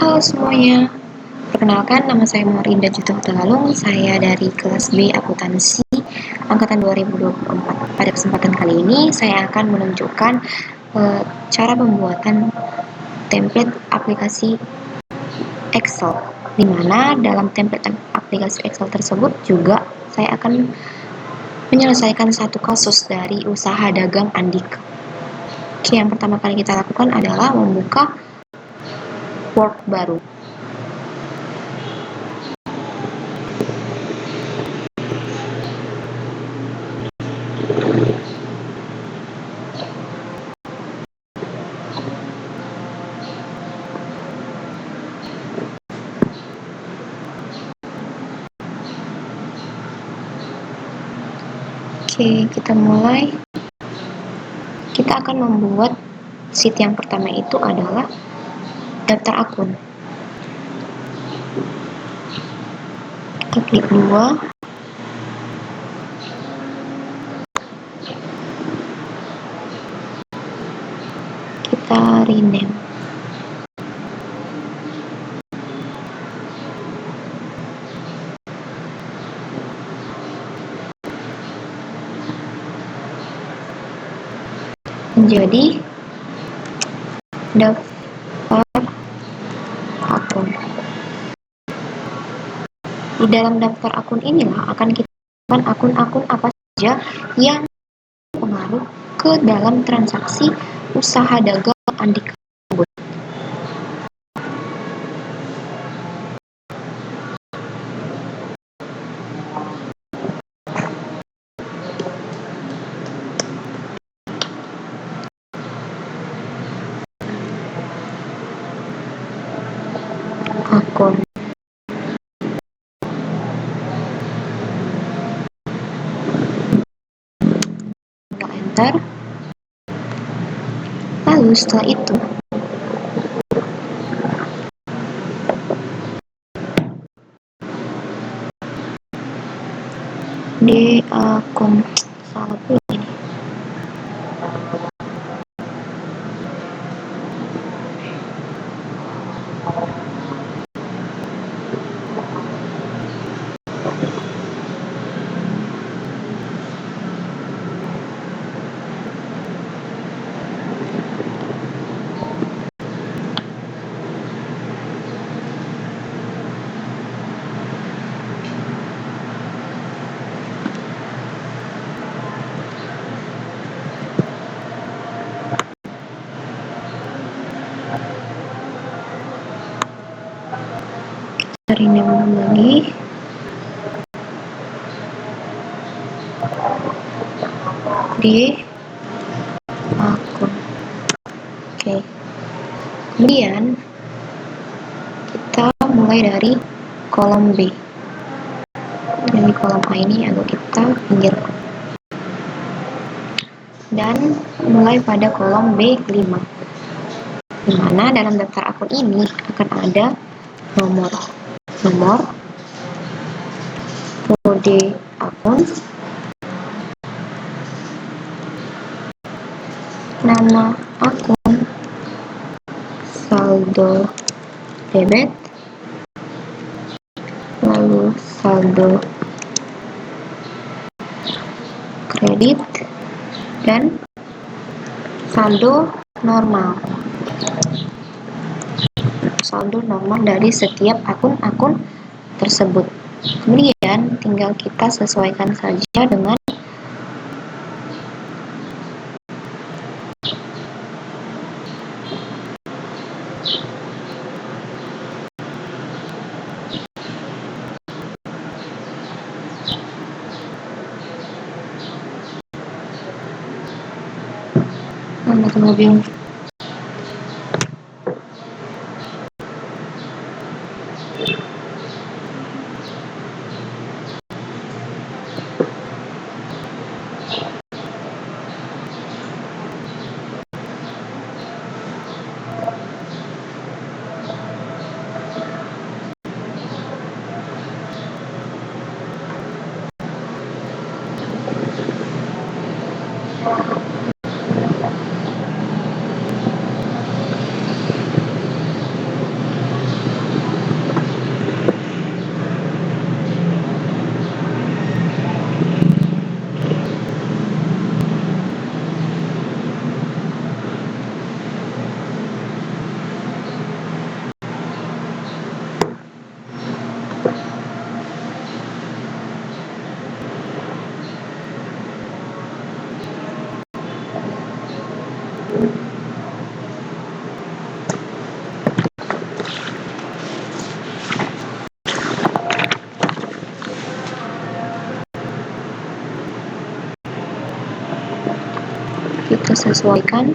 Halo semuanya, perkenalkan nama saya Marinda Jutung Tegalung, saya dari kelas B Akuntansi Angkatan 2024. Pada kesempatan kali ini saya akan menunjukkan cara pembuatan template aplikasi Excel, di mana dalam template aplikasi Excel tersebut juga saya akan menyelesaikan satu kasus dari usaha dagang Andika. Oke, yang pertama kali kita lakukan adalah membuka Word baru. Oke, kita mulai. Kita akan membuat sheet yang pertama itu adalah daftar akun. Kita klik 2. Kita rename. Menjadi daftar akun. Di dalam daftar akun inilah akan kita temukan akun-akun apa saja yang berpengaruh ke dalam transaksi usaha dagang Andika tersebut. Akun. Enter. Lalu setelah itu di akun salah pilih ini. Rename lagi. Di akun. Oke. Kemudian kita mulai dari kolom B. Dari kolom A ini agak kita pinggirkan. Dan mulai pada kolom B5. Di mana dalam daftar akun ini akan ada nomor kode akun, nama akun, saldo debit, lalu saldo kredit, dan saldo normal. Saldo normal dari setiap akun-akun tersebut. Kemudian tinggal kita sesuaikan saja dengan mobil. sesuaikan.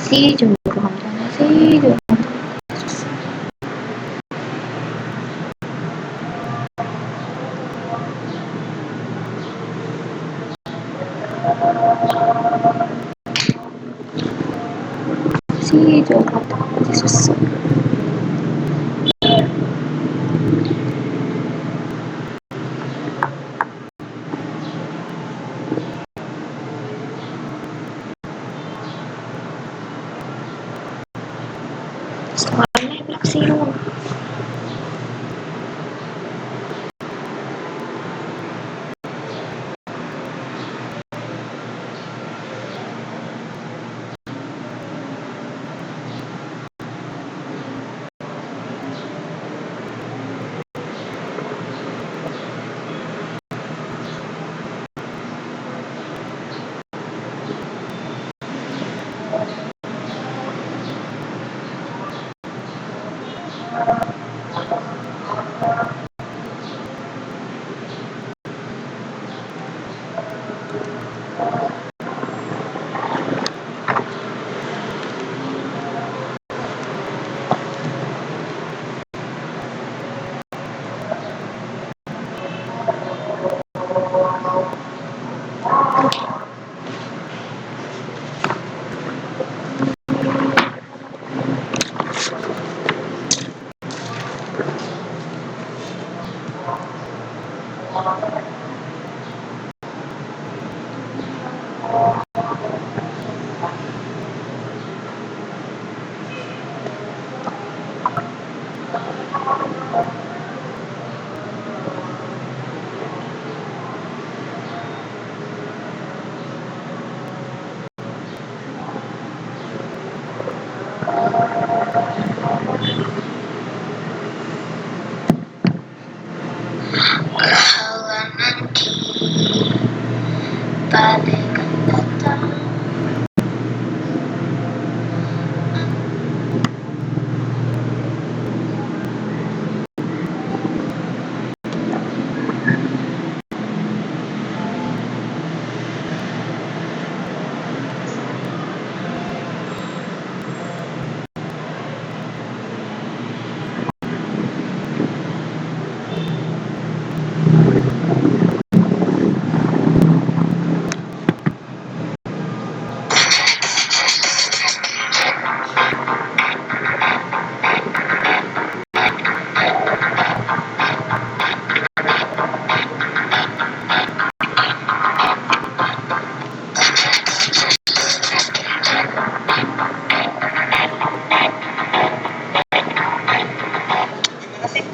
Si jomblo kancane si jomblo. Si jomblo si susu. Sekolahnya sih lu.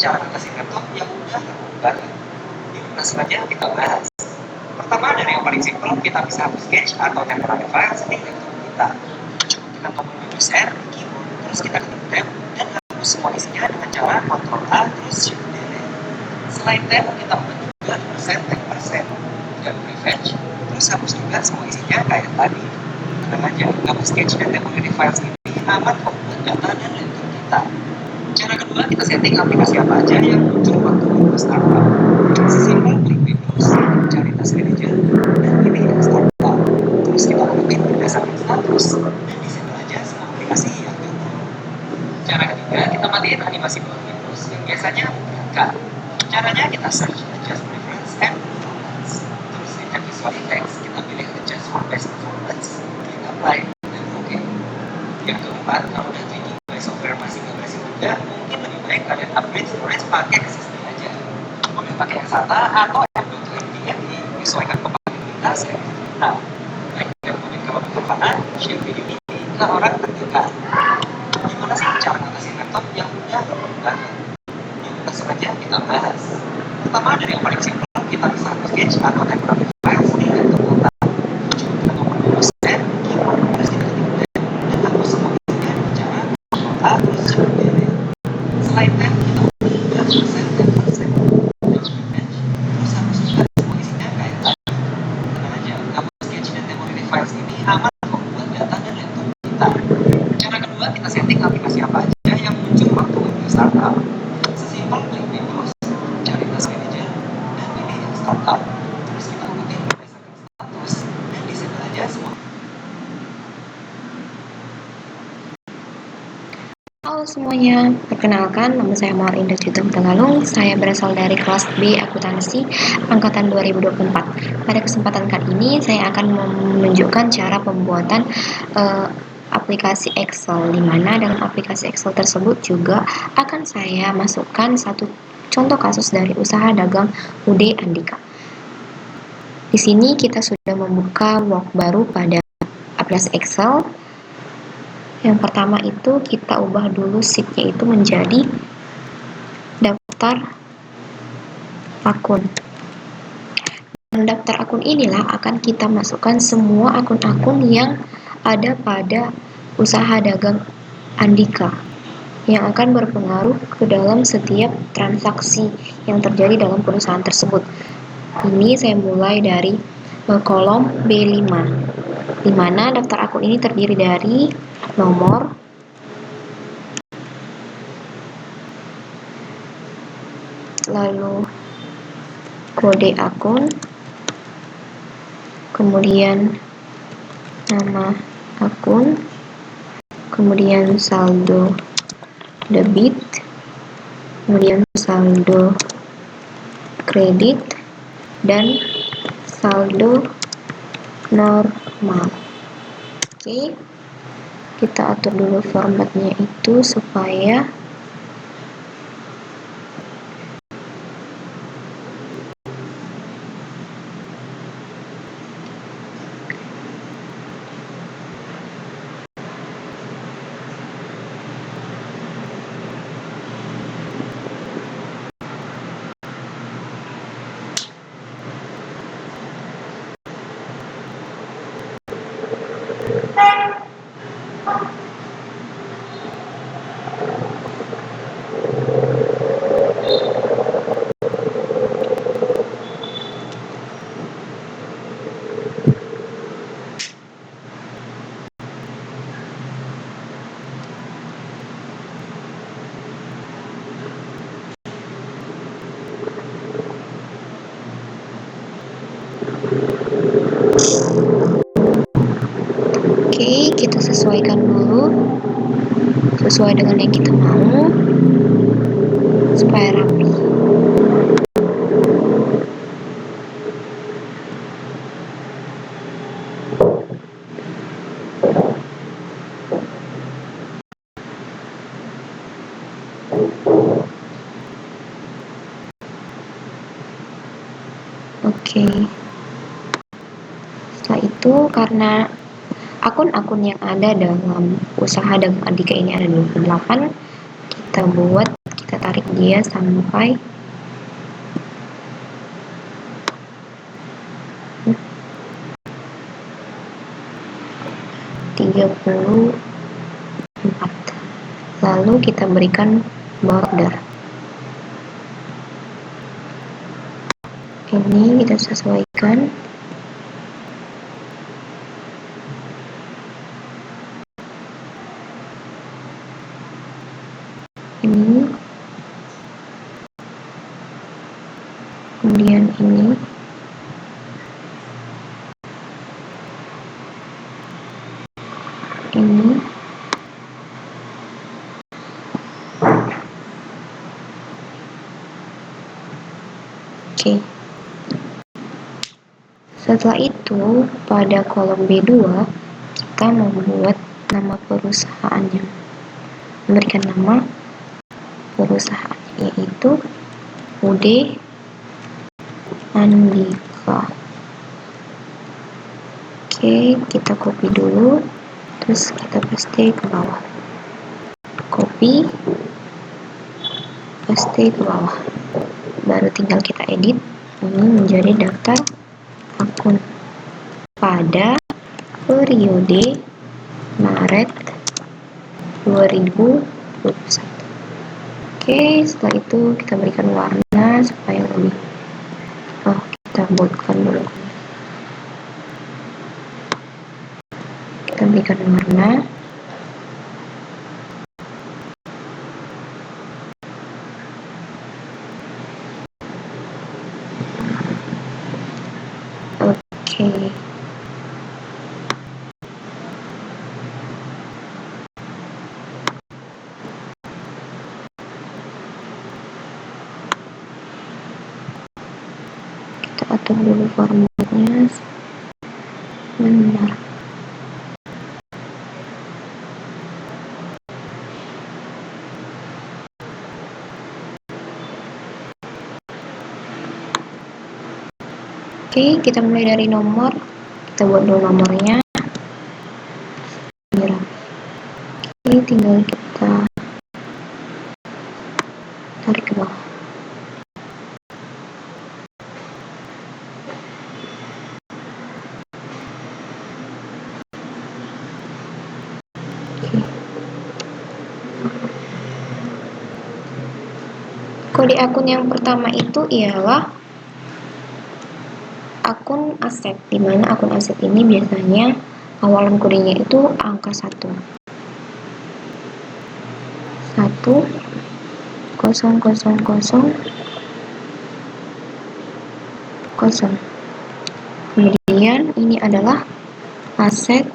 Cara ngatasin laptop yang mudah dan banget. Yuk langsung aja kita bahas. Pertama dari yang paling simpel, kita bisa hapus sketch atau temporary files di laptop kita. Kita tombol Windows R di keyboard, terus kita klik tab dan hapus semua isinya dengan cara Ctrl A terus Shift Delete. Selain tab, kita ubah juga %, dan prefetch, terus hapus juga semua isinya kayak tadi. Tenang aja, hapus sketch dan temporary Files ini aman kok buat data dan laptop kita. Cara kedua, kita setting aplikasi apa aja yang muncul waktu kita startup. Sesimpel klik Windows, cari Task Manager, dan pilih Startup. Terus kita aktifin berdasarkan status, dan disable aja semua aplikasi yang gagal. Cara ketiga, kita matiin animasi bawah Windows yang biasanya memberatkan. Caranya kita search Adjust Preference and Performance. Terus sejak Visual Effects, kita pilih Adjust for Best Performance, klik Apply, dan OK. Yang keempat, kalau data by software masih nggak bersih juga, mungkin lebih baik kalian upgrade storage pakai SSD aja. Boleh pakai yang SATA atau NVMe, menyesuaikan kompatibilitas yang digital. Baik dan komen kalau bermanfaat, share video ini ke orang terdekat. Gimana sih cara ngatasin laptop yang udah berubah? Yuk langsung aja kita bahas. Pertama, dari yang paling simpel, kita bisa sketch atau temporary files di laptop kita. Cukup kita nomor dulu set, keyboard, terus kita ketik dan hapus semua isinya dengan cara Ctrl+A terus Shift delete. Selain tab, kita ubah persen dan persen. Bench, terus hapus juga semua isinya kayak tadi. Tenang aja, hapus sketch dan temporary files ini aman kok buat data dan laptop kita. Cara kedua, kita setting aplikasi apa aja yang muncul waktu Windows startup. Sesimpel klik Windows, cari Task Manager, dan pilih yang startup. Terus kita aktifin berdasarkan status, dan disable aja semua. Halo semuanya, perkenalkan nama saya Mawar Indah Citung Tegalung. Saya berasal dari kelas B Akuntansi angkatan 2024. Pada kesempatan kali ini saya akan menunjukkan cara pembuatan aplikasi Excel, di mana dalam aplikasi Excel tersebut juga akan saya masukkan satu contoh kasus dari usaha dagang UD Andika. Di sini kita sudah membuka work baru pada aplikasi Excel. Yang pertama itu kita ubah dulu sheet-nya itu menjadi daftar akun. Dan daftar akun inilah akan kita masukkan semua akun-akun yang ada pada usaha dagang Andika yang akan berpengaruh ke dalam setiap transaksi yang terjadi dalam perusahaan tersebut. Ini saya mulai dari kolom B5, di mana daftar akun ini terdiri dari nomor, lalu kode akun, kemudian nama akun, kemudian saldo debit, kemudian saldo kredit, dan saldo normal. Oke, kita atur dulu formatnya itu supaya Oke, kita sesuaikan dulu sesuai dengan yang kita mau supaya rapi. Oke, setelah itu karena akun-akun yang ada dalam usaha dagang Andika ini ada 28, kita tarik dia sampai 34. Lalu kita berikan border. Ini kita sesuaikan. kemudian ini, oke. Setelah itu, pada kolom B2, kita membuat nama perusahaannya. Memberikan nama perusahaan, yaitu UD Andika. Oke, kita copy dulu, terus kita paste ke bawah. Copy, paste ke bawah. Baru tinggal kita edit, ini menjadi daftar akun pada periode Maret 2021. Oke, setelah itu kita berikan warna supaya lebih, kita boldkan dulu. Kita berikan warna. Oke. Kita atur dulu formatnya. Benar. Oke, kita mulai dari nomor. Kita buat dulu nomornya. Oke, tinggal kita tarik ke bawah. Oke. Kode akun yang pertama itu ialah akun aset, dimana akun aset ini biasanya awalan kodenya itu angka 1. 10000. Kemudian ini adalah aset,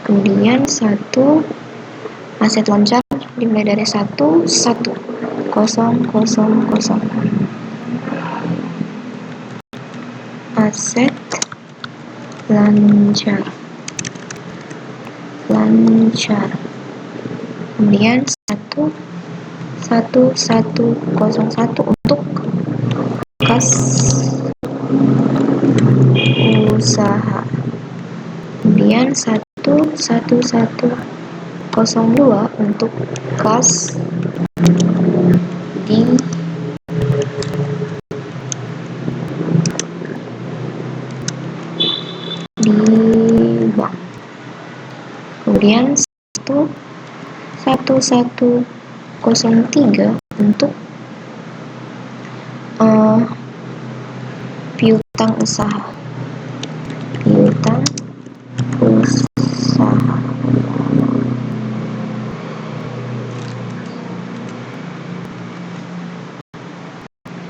kemudian 1 aset lancar dimulai dari 11000. Aset lancar, kemudian 11101 untuk kas usaha, kemudian 11102 untuk kas di bank, kemudian 11103 untuk piutang usaha.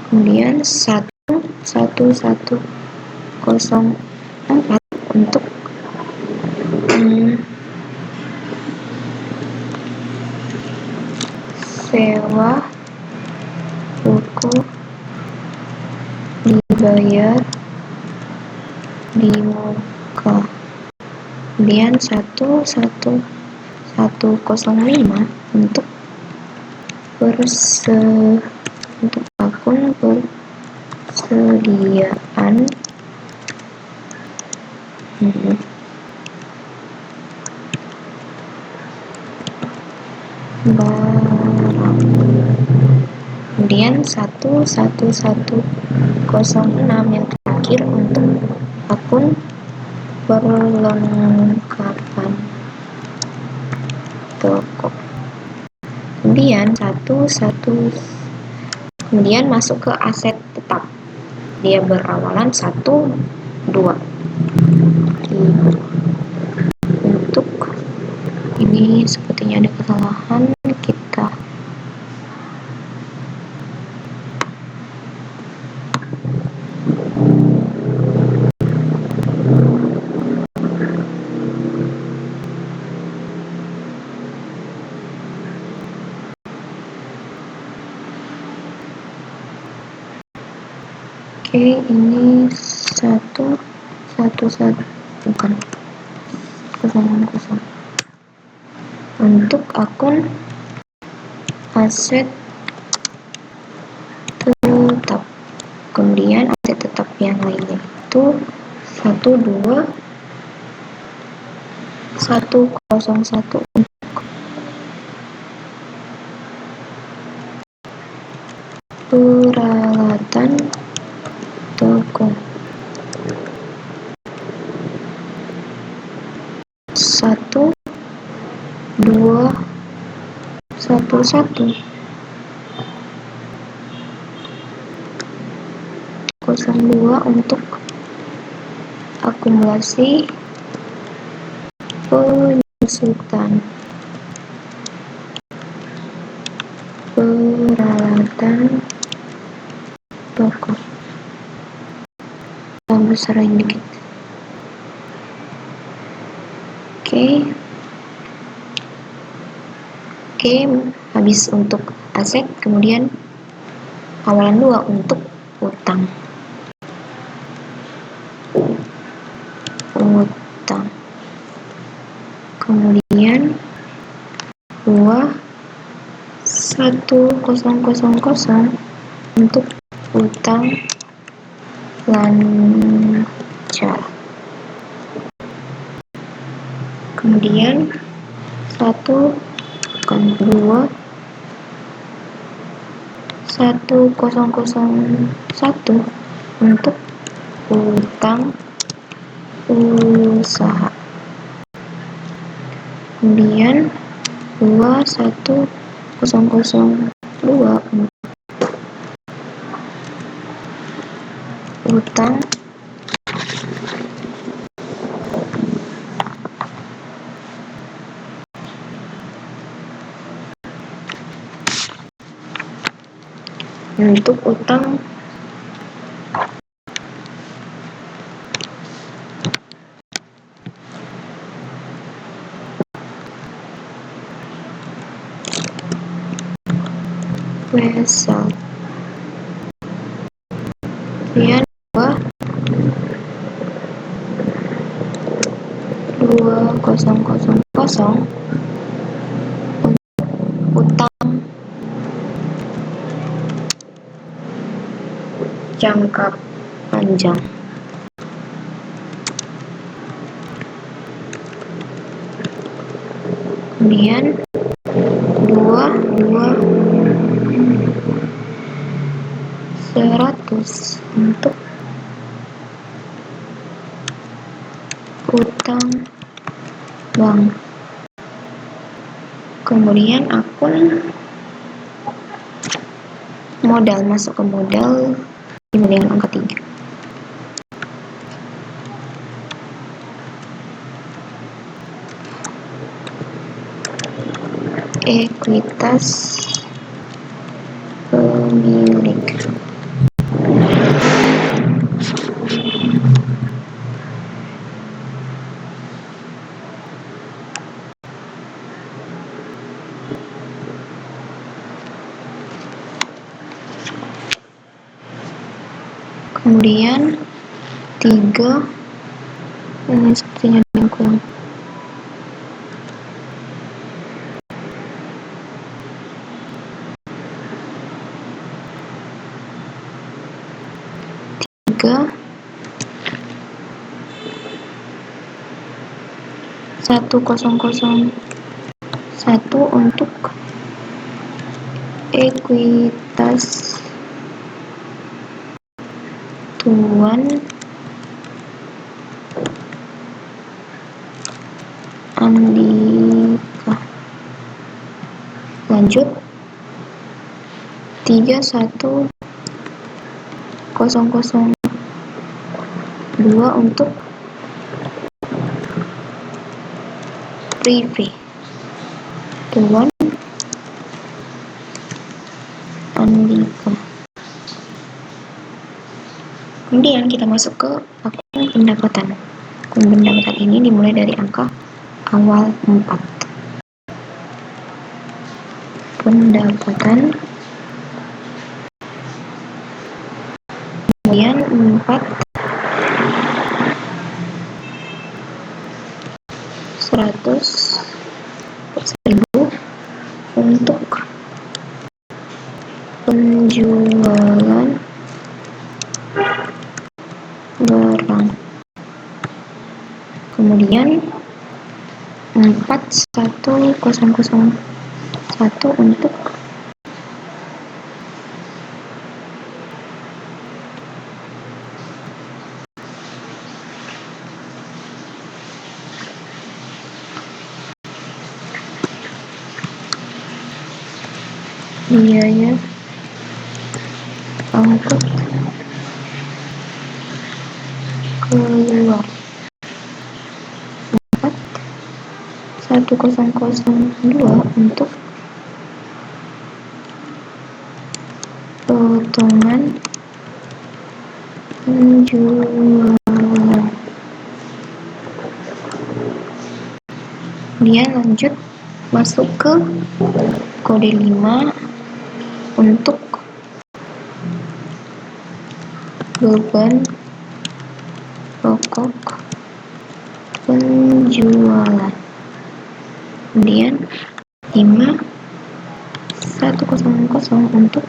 Kemudian 11104 untuk sewa buku dibayar di muka. Kemudian 11105 untuk untuk akun persediaan barang. Kemudian 11106 yang terakhir untuk akun perlengkapan toko. Kemudian masuk ke aset tetap, dia berawalan 12. Untuk ini sepertinya ada kesalahan, kita Oke, ini satu bukan 00. Untuk akun aset tetap, kemudian aset tetap yang lainnya itu 12101 peralatan toko, 1211 02 untuk akumulasi penyusutan peralatan toko. Besarin dikit. Oke, habis untuk aset, kemudian awalan 2 untuk utang. Kemudian 21000 untuk utang lancar. Kemudian 1001 untuk utang usaha. Kemudian 21002 utang untuk utang wesel. Kemudian 2000 utang jangka panjang. Kemudian 100 untuk utang bank. Kemudian akun modal, masuk ke modal dimulai dengan angka 3. Ekuitas pemilik. Kemudian 3, ini sepertinya ada yang kurang. Satu untuk ekuitas tuan Andika. Lanjut 31002 untuk privé tuan Andika. Kemudian kita masuk ke akun pendapatan. Akun pendapatan ini dimulai dari angka awal 4. Pendapatan, kemudian penjualan barang. Kemudian 41001 untuk biaya angkut keluar. 41002 untuk potongan penjualan. Kemudian lanjut masuk ke kode 5 untuk beban pokok penjualan. Kemudian 5100 untuk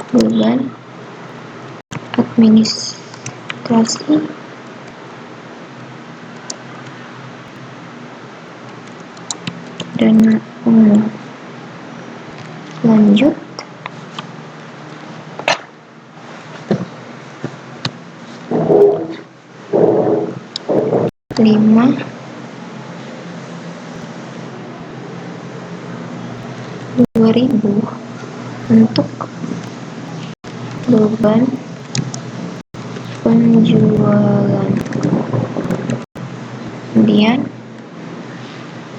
beban administrasi dana umum. Lanjut lima 2000 untuk beban penjualan. Kemudian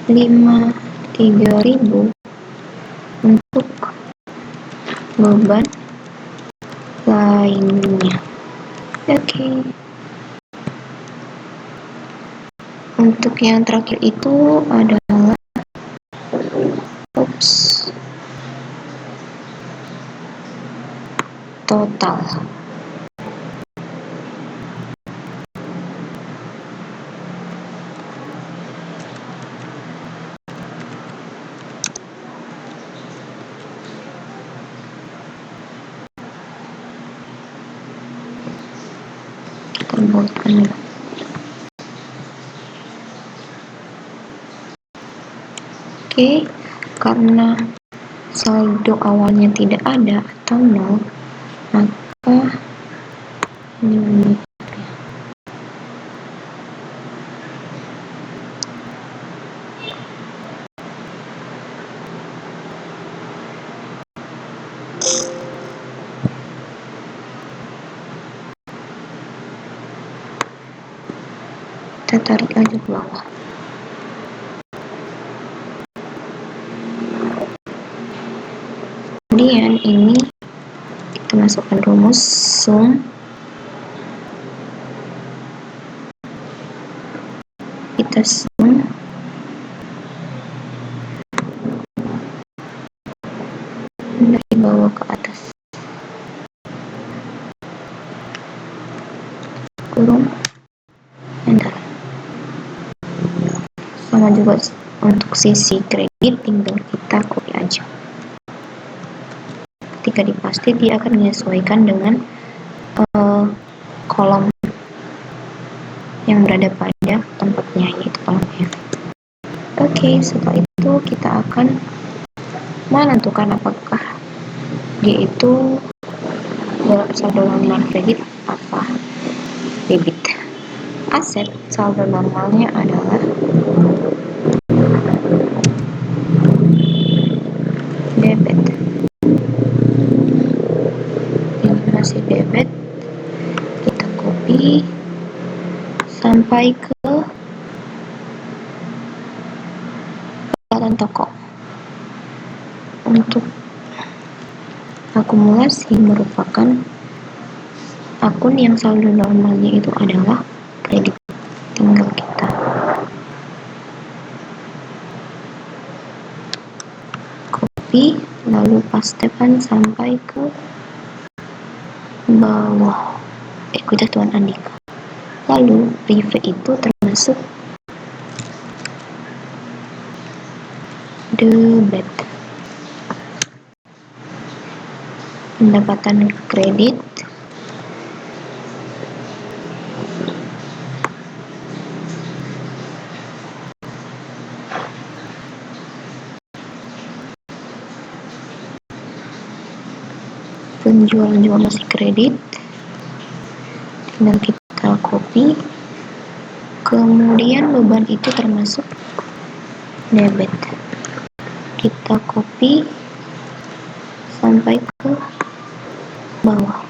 3000 untuk beban lainnya. Oke. Untuk yang terakhir itu adalah total. Kita buatkan dulu. Oke, karena saldo awalnya tidak ada atau nol, maka kita tarik aja ke bawah. Kemudian ini kita masukkan rumus sum, kita sum dari bawah ke atas, kurung enter. Sama juga untuk sisi kredit, tinggal kita copy aja. Ketika dipaste dia akan menyesuaikan dengan kolom yang berada pada tempatnya, yaitu kolom F. Oke, setelah itu kita akan menentukan apakah dia itu saldo nominal kredit apa debit. Aset saldo normalnya adalah debit. Ini masih debit, kita copy sampai ke toko. Untuk akumulasi merupakan akun yang saldo normalnya itu adalah kredit. Tinggal kita copy lalu pastekan sampai ke bawah ekuitas Tuan Andika. Lalu prive itu termasuk debit. pendapatan kredit, penjual masih kredit, tinggal kita copy, kemudian beban itu termasuk debit, kita copy sampai ke bawah.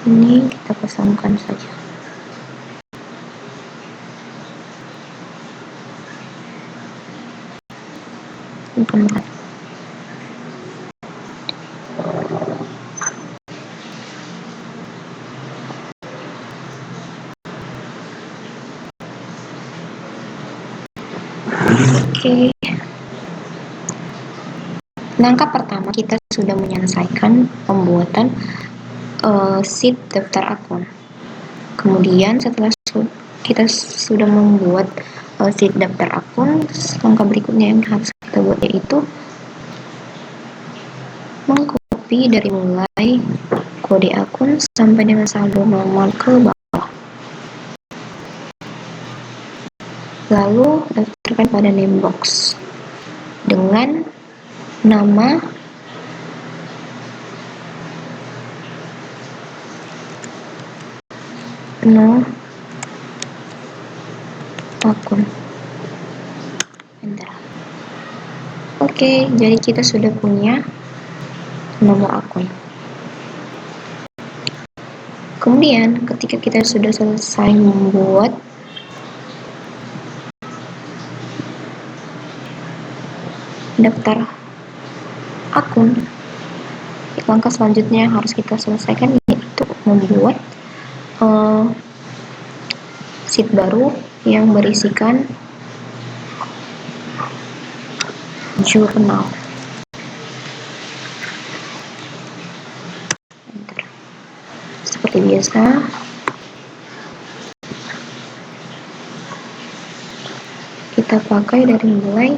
Ini kita pasangkan saja. Bukan. Oke. Langkah pertama kita sudah menyelesaikan pembuatan sheet daftar akun. Kemudian setelah kita sudah membuat sheet daftar akun, langkah berikutnya yang harus kita buat yaitu mengcopy dari mulai kode akun sampai dengan saldo normal ke bawah. Lalu daftarkan pada name box dengan nama akun. Enter. Oke, jadi kita sudah punya nomor akun. Kemudian ketika kita sudah selesai membuat daftar akun, langkah selanjutnya yang harus kita selesaikan yaitu membuat sheet baru yang berisikan jurnal. Seperti biasa, kita pakai dari mulai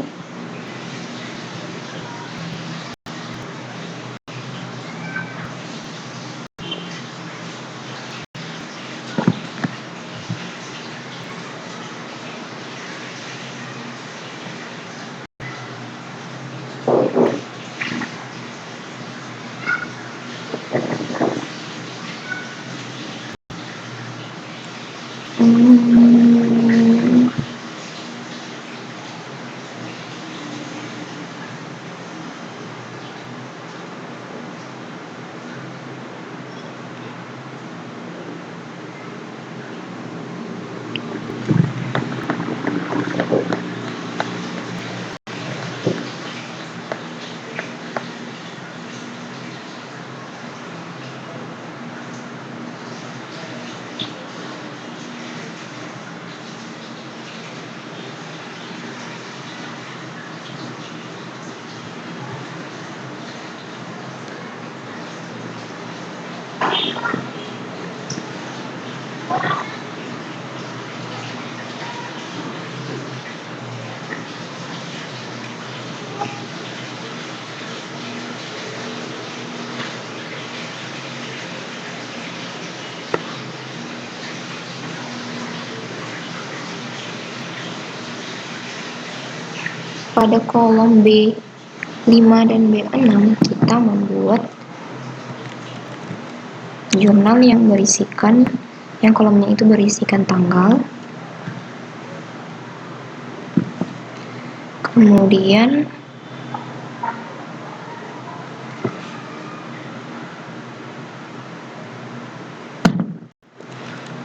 pada kolom B5 dan B6 kita membuat jurnal yang kolomnya itu berisikan tanggal, kemudian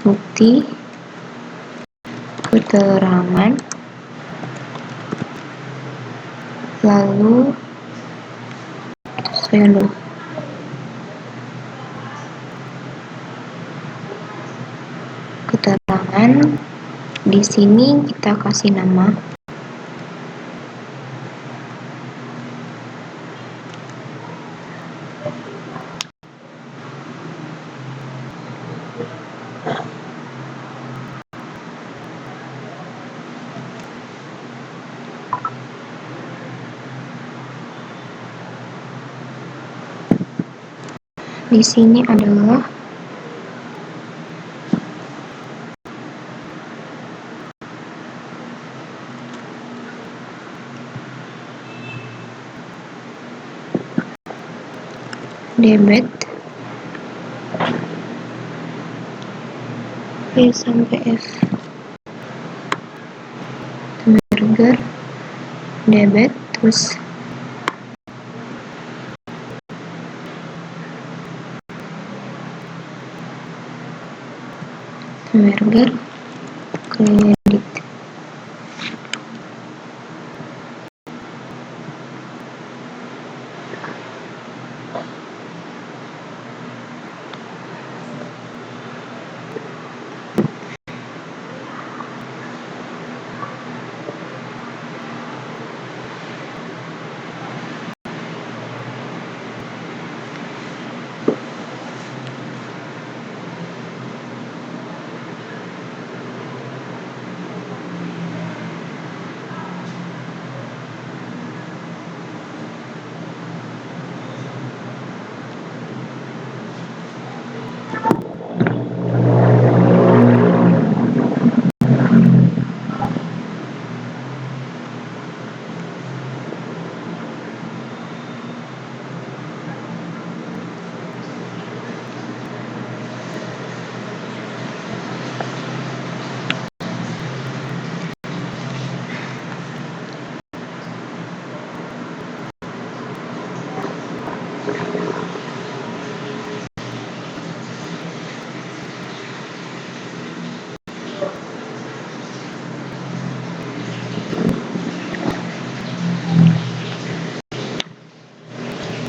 bukti, keterangan, lalu sesuaikan dulu. Keterangan di sini kita kasih nama Di sini adalah debit E sampai F, burger, debit, terus burger, kredit.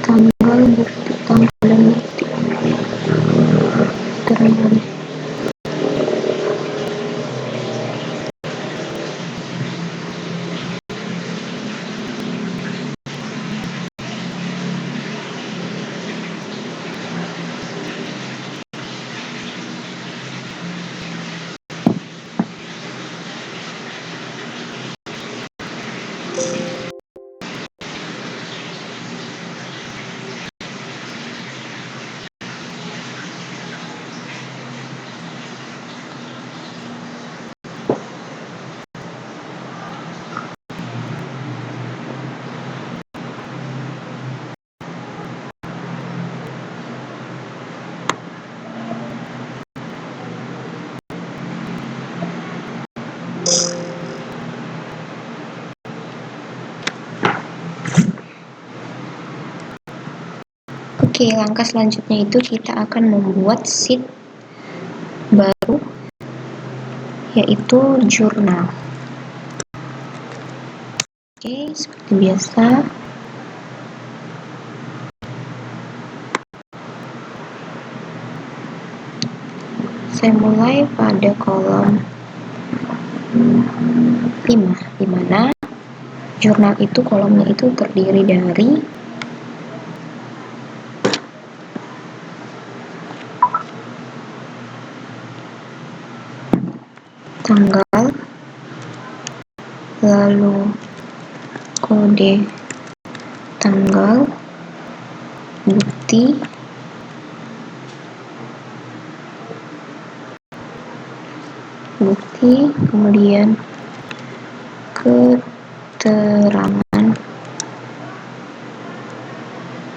Tanggal bukti, tanggal dan bukti terang. Oke, langkah selanjutnya itu kita akan membuat sheet baru, yaitu jurnal. Oke, seperti biasa. Saya mulai pada kolom 5, di mana jurnal itu kolomnya itu terdiri dari tanggal, lalu kode tanggal, bukti, kemudian keterangan,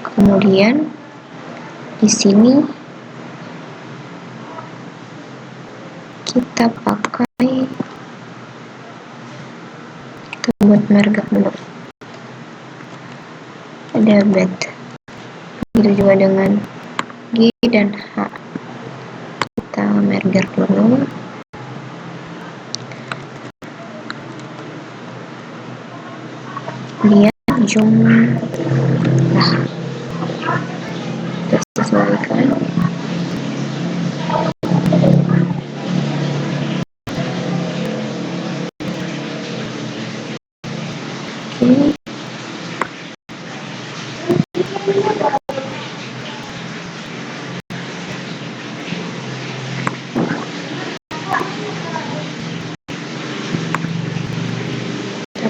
kemudian di sini kita buat merger dulu, ada bet, begitu juga dengan G dan H, kita merger dulu. Kemudian jumlah kita sesuaikan. Oke. Kita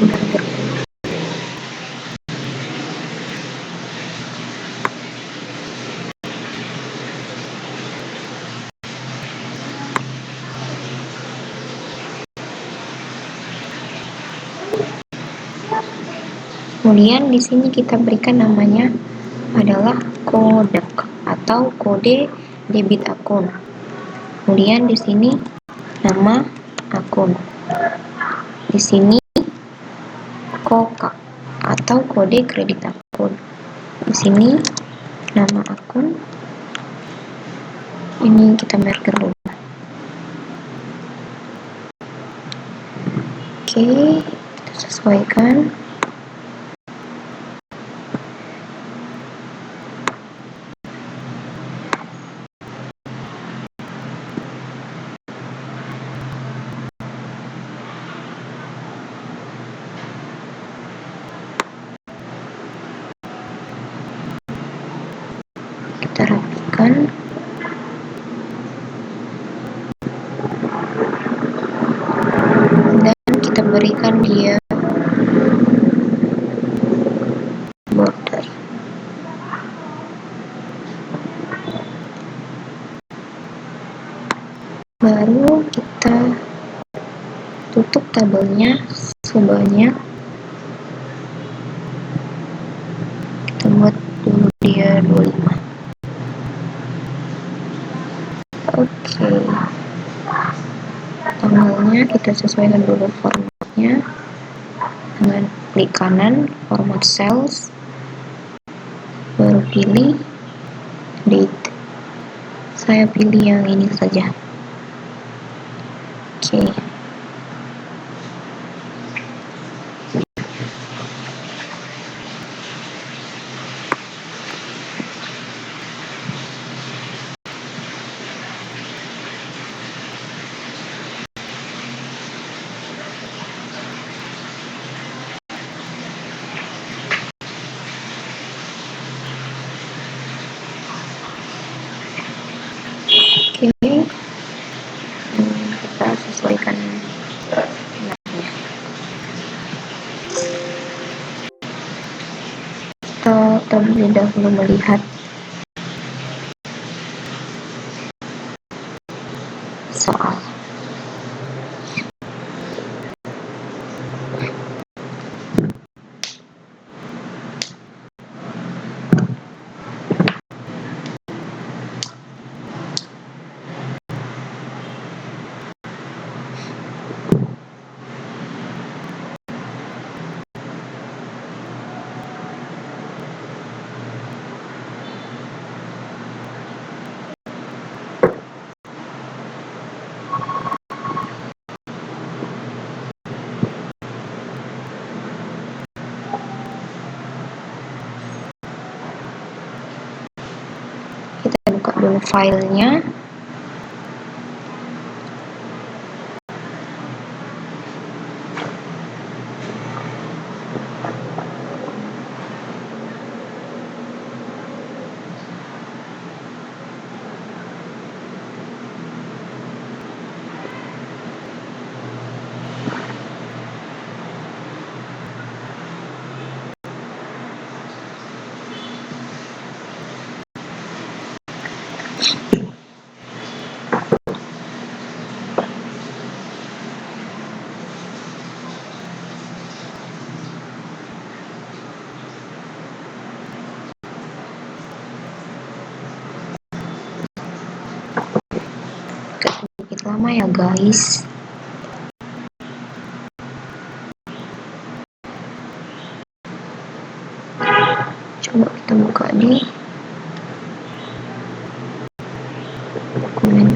merger. Kemudian di sini kita berikan namanya adalah kodak atau kode debit akun. Kemudian di sini nama akun. Di sini kokak atau kode kredit akun. Di sini nama akun. Ini kita marker dulu. Oke, kita sesuaikan. Kita rapikan. Dan kita berikan dia border. Baru kita tutup tabelnya sebanyak, kita buat dulu dia 25. Oke, tanggalnya kita sesuaikan dulu formatnya dengan klik kanan format cells, baru pilih date. Saya pilih yang ini saja. Oke. Oke, kita sesuaikan namanya. Kita terlebih dahulu melihat soal. Kita buka dulu filenya. Sedikit lama ya guys. Coba kita buka di dokumen.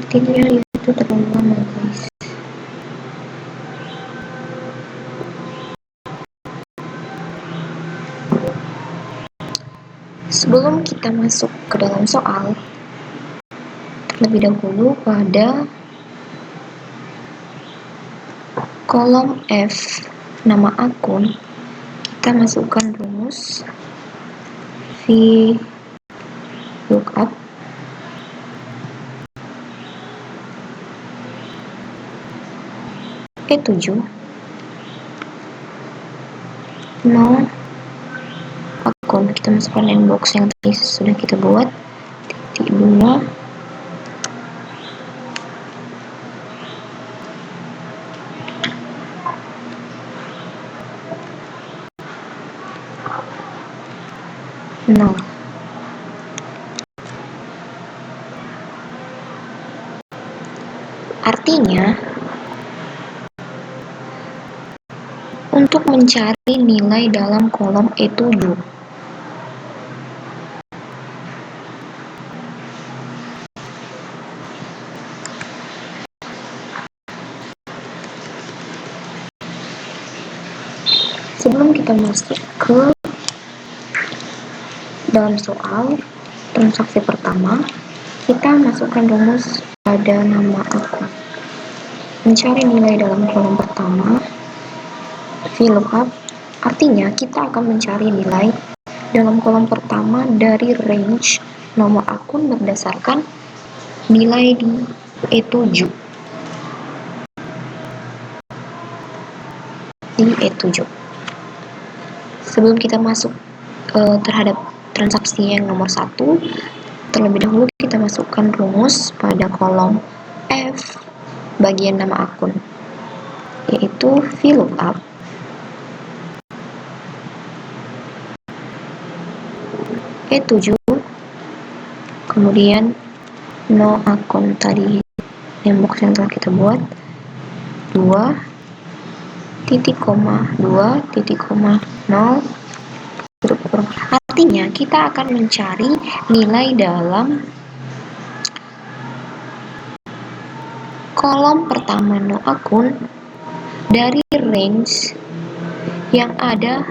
Sepertinya itu terlalu lama guys. Sebelum kita masuk ke dalam soal, terlebih dahulu pada kolom F nama akun kita masukkan rumus VLOOKUP E7 no akun, kita masukkan inbox yang tadi sudah kita buat, titik 2 0. Artinya untuk mencari nilai dalam kolom E7, sebelum kita masuk ke dalam soal transaksi pertama, kita masukkan rumus pada nama akun. Mencari nilai dalam kolom pertama, VLOOKUP, artinya kita akan mencari nilai dalam kolom pertama dari range nomor akun berdasarkan nilai di E7. Sebelum kita masuk terhadap transaksi yang nomor 1, terlebih dahulu kita masukkan rumus pada kolom F bagian nama akun, yaitu VLOOKUP E7, kemudian no akun tadi inbox yang telah kita buat, 2 titik koma 2 titik koma 0 tutup kurung. Artinya kita akan mencari nilai dalam kolom pertama no akun dari range yang ada.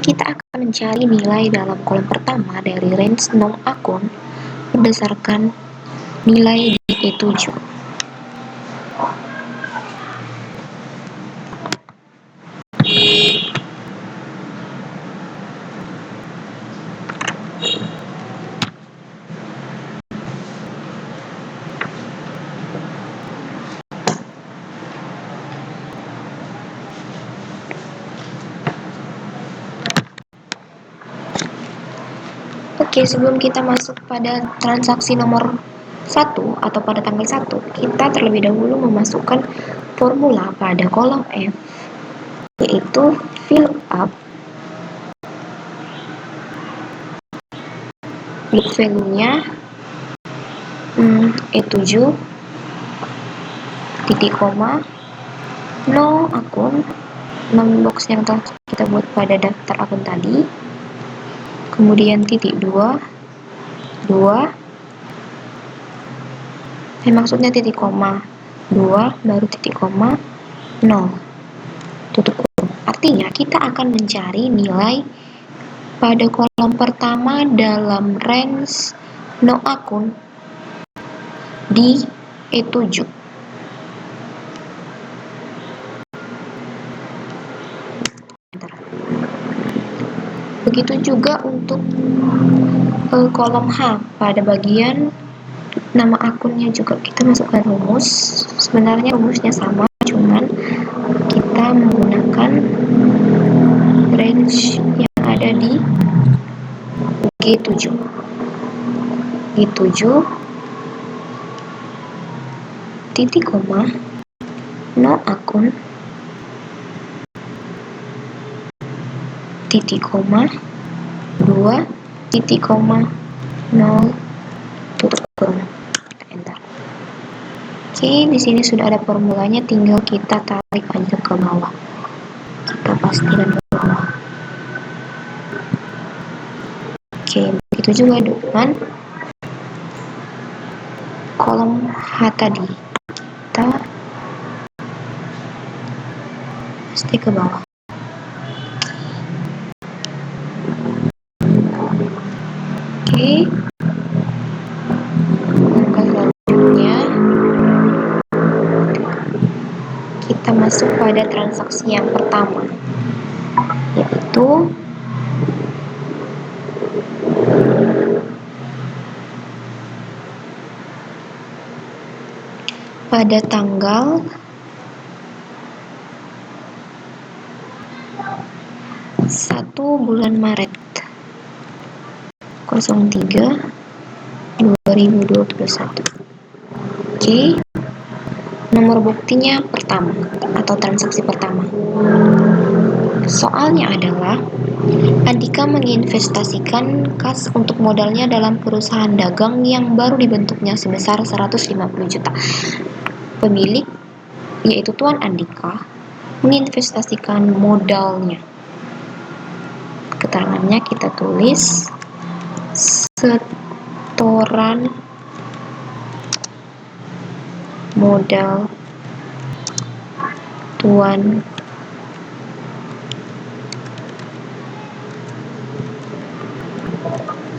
Kita akan mencari nilai dalam kolom pertama dari range no akun berdasarkan nilai di E7. Oke, sebelum kita masuk pada transaksi nomor 1 atau pada tanggal 1, kita terlebih dahulu memasukkan formula pada kolom F, yaitu VLOOKUP loop value-nya E7 titik koma no akun, box yang telah kita buat pada daftar akun tadi, kemudian titik 2 maksudnya titik koma 2 baru titik koma 0 tutup kurung. Artinya kita akan mencari nilai pada kolom pertama dalam range no akun di E7. Begitu juga untuk kolom H, pada bagian nama akunnya juga kita masukkan rumus. Sebenarnya rumusnya sama, cuman kita menggunakan range yang ada di G7 titik koma no akun titik koma 2 titik koma 0 tutup kurung. Kita enter. Oke, di sini sudah ada formulanya, tinggal kita tarik aja ke bawah. Kita pastikan ke bawah. Oke, begitu juga dengan kolom H tadi. Kita pasti ke bawah. Oke, langkah selanjutnya kita masuk pada transaksi yang pertama. yaitu pada tanggal 1 bulan Maret 03 2021. Oke, nomor buktinya pertama atau transaksi pertama. Soalnya adalah Andika menginvestasikan kas untuk modalnya dalam perusahaan dagang yang baru dibentuknya sebesar 150 juta. Pemilik, yaitu Tuan Andika, menginvestasikan modalnya. Keterangannya kita tulis setoran modal Tuan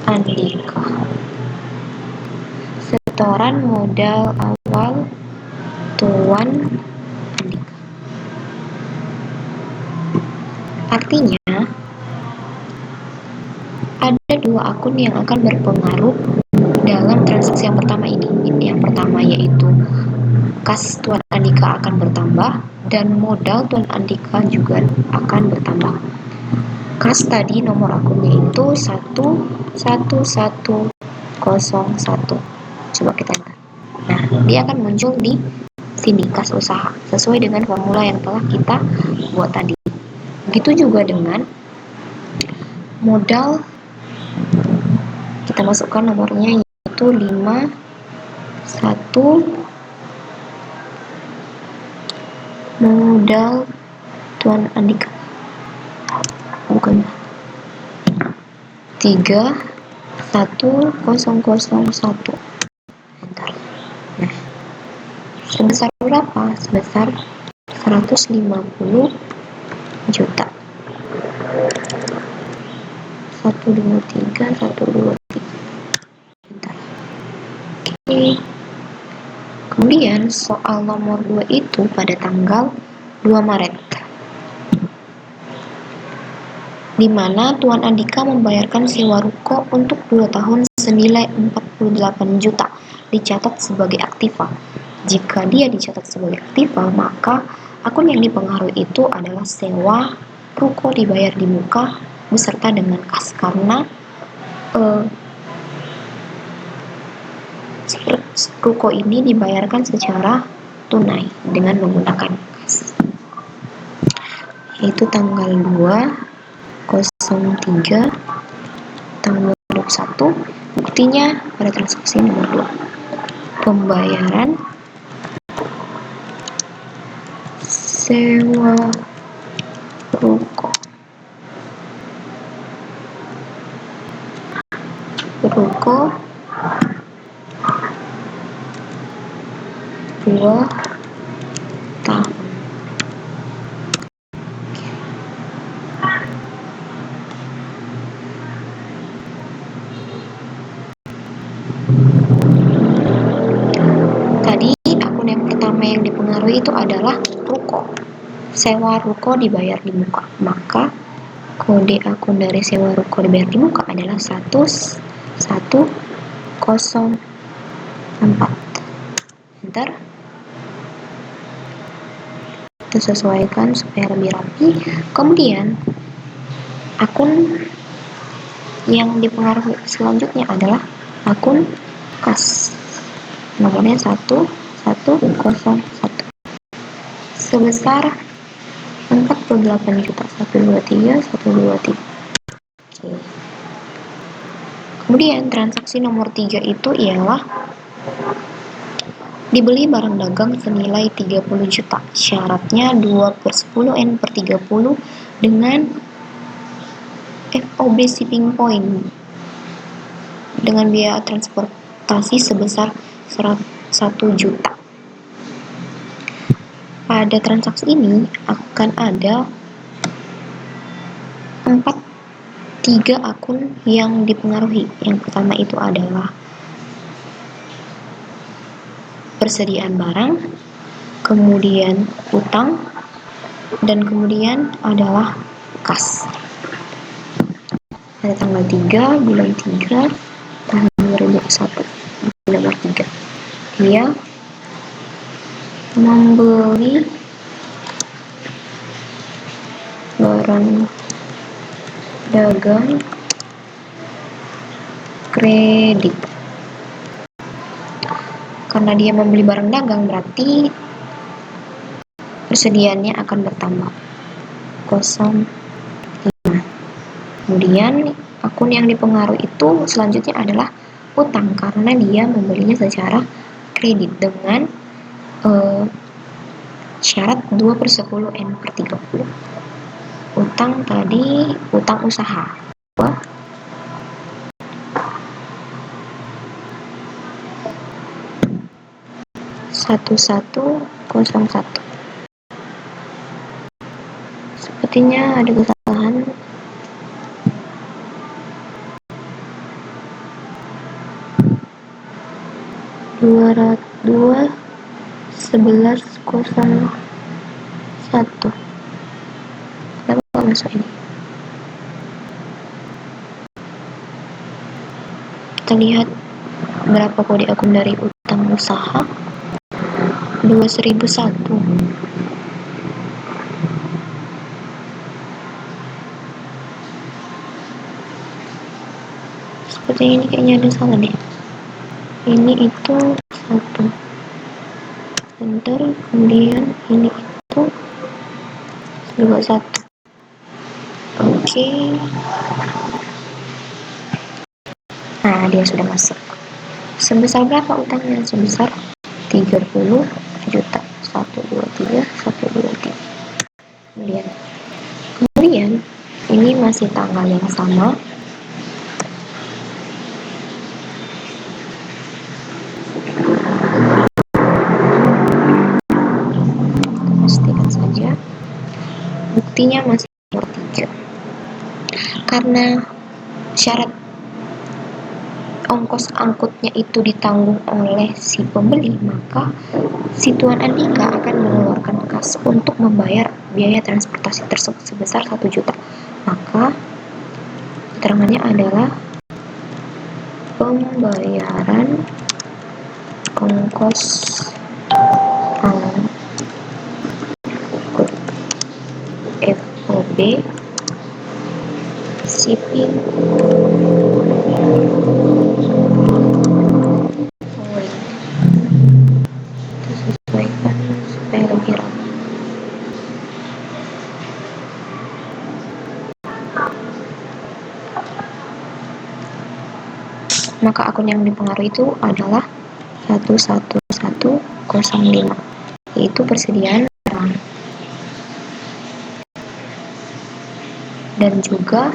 Andika. Setoran modal awal Tuan Andika. Artinya, ada dua akun yang akan berpengaruh dalam transaksi yang pertama ini. Yang pertama yaitu kas Tuan Andika akan bertambah dan modal Tuan Andika juga akan bertambah. Kas tadi nomor akunnya itu 11101. Coba kita lihat. Nah, dia akan muncul di sini kas usaha sesuai dengan formula yang telah kita buat tadi. Begitu juga dengan modal, kita masukkan nomornya yaitu 51 modal Tuan Andika, bukan 31001. Bentar. Nah, sebesar berapa? Sebesar 150 juta. 123. Bentar. Oke. Kemudian soal nomor 2 itu pada tanggal 2 Maret, di mana Tuan Andika membayarkan sewa ruko untuk 2 tahun senilai 48 juta, dicatat sebagai aktiva. Jika dia dicatat sebagai aktiva, maka akun yang dipengaruhi itu adalah sewa ruko dibayar di muka beserta dengan kas, karena ruko ini dibayarkan secara tunai dengan menggunakan kas, yaitu tanggal 2/03 tahun 2021. Buktinya pada transaksi nomor 2, pembayaran sewa ruko 2 tahun. Tadi akun yang pertama yang dipengaruhi itu adalah ruko. Sewa ruko dibayar di muka. Maka kode akun dari sewa ruko dibayar di muka adalah 1104. Enter. Kita sesuaikan supaya lebih rapi. Kemudian akun yang dipengaruhi selanjutnya adalah akun kas, nomornya 1101 sebesar 48 juta. 123. Oke. Kemudian transaksi nomor 3 itu ialah dibeli barang dagang senilai 30 juta. Syaratnya 2/10 N/30 dengan FOB shipping point dengan biaya transportasi sebesar 1 juta. Pada transaksi ini akan ada 3 akun yang dipengaruhi. Yang pertama itu adalah persediaan barang, kemudian utang, dan kemudian adalah kas. Pada tanggal 3 bulan 3 tahun 2001, bulan nomor 3, dia membeli barang dagang kredit. Karena dia membeli barang dagang, berarti persediaannya akan bertambah 0,5. Kemudian akun yang dipengaruhi itu selanjutnya adalah utang, karena dia membelinya secara kredit dengan syarat 2/10 N/30. Utang tadi utang usaha. 1101. Sepertinya ada kesalahan. dua 1101. Kenapa nggak masuk ini? Kita lihat berapa kode akun dari utang usaha. 2001. Sepertinya ini kayaknya ada salah deh. Ini itu 1. Bentar, kemudian ini itu 21. Oke. Nah, dia sudah masuk. Sebesar berapa utangnya? Sebesar 30 juta. 1, 2, 3, 1, 2, 3. Kemudian ini masih tanggal yang sama. Pastikan saja. Buktinya masih nomor 3. Karena syarat ongkos angkutnya itu ditanggung oleh si pembeli, maka si Tuan Andika akan mengeluarkan kas untuk membayar biaya transportasi tersebut sebesar 1 juta. Maka keterangannya adalah pembayaran ongkos angkut FOB shipping disesuaikan supaya lebih rapi. Maka akun yang dipengaruhi itu adalah 11105, yaitu persediaan barang. Dan juga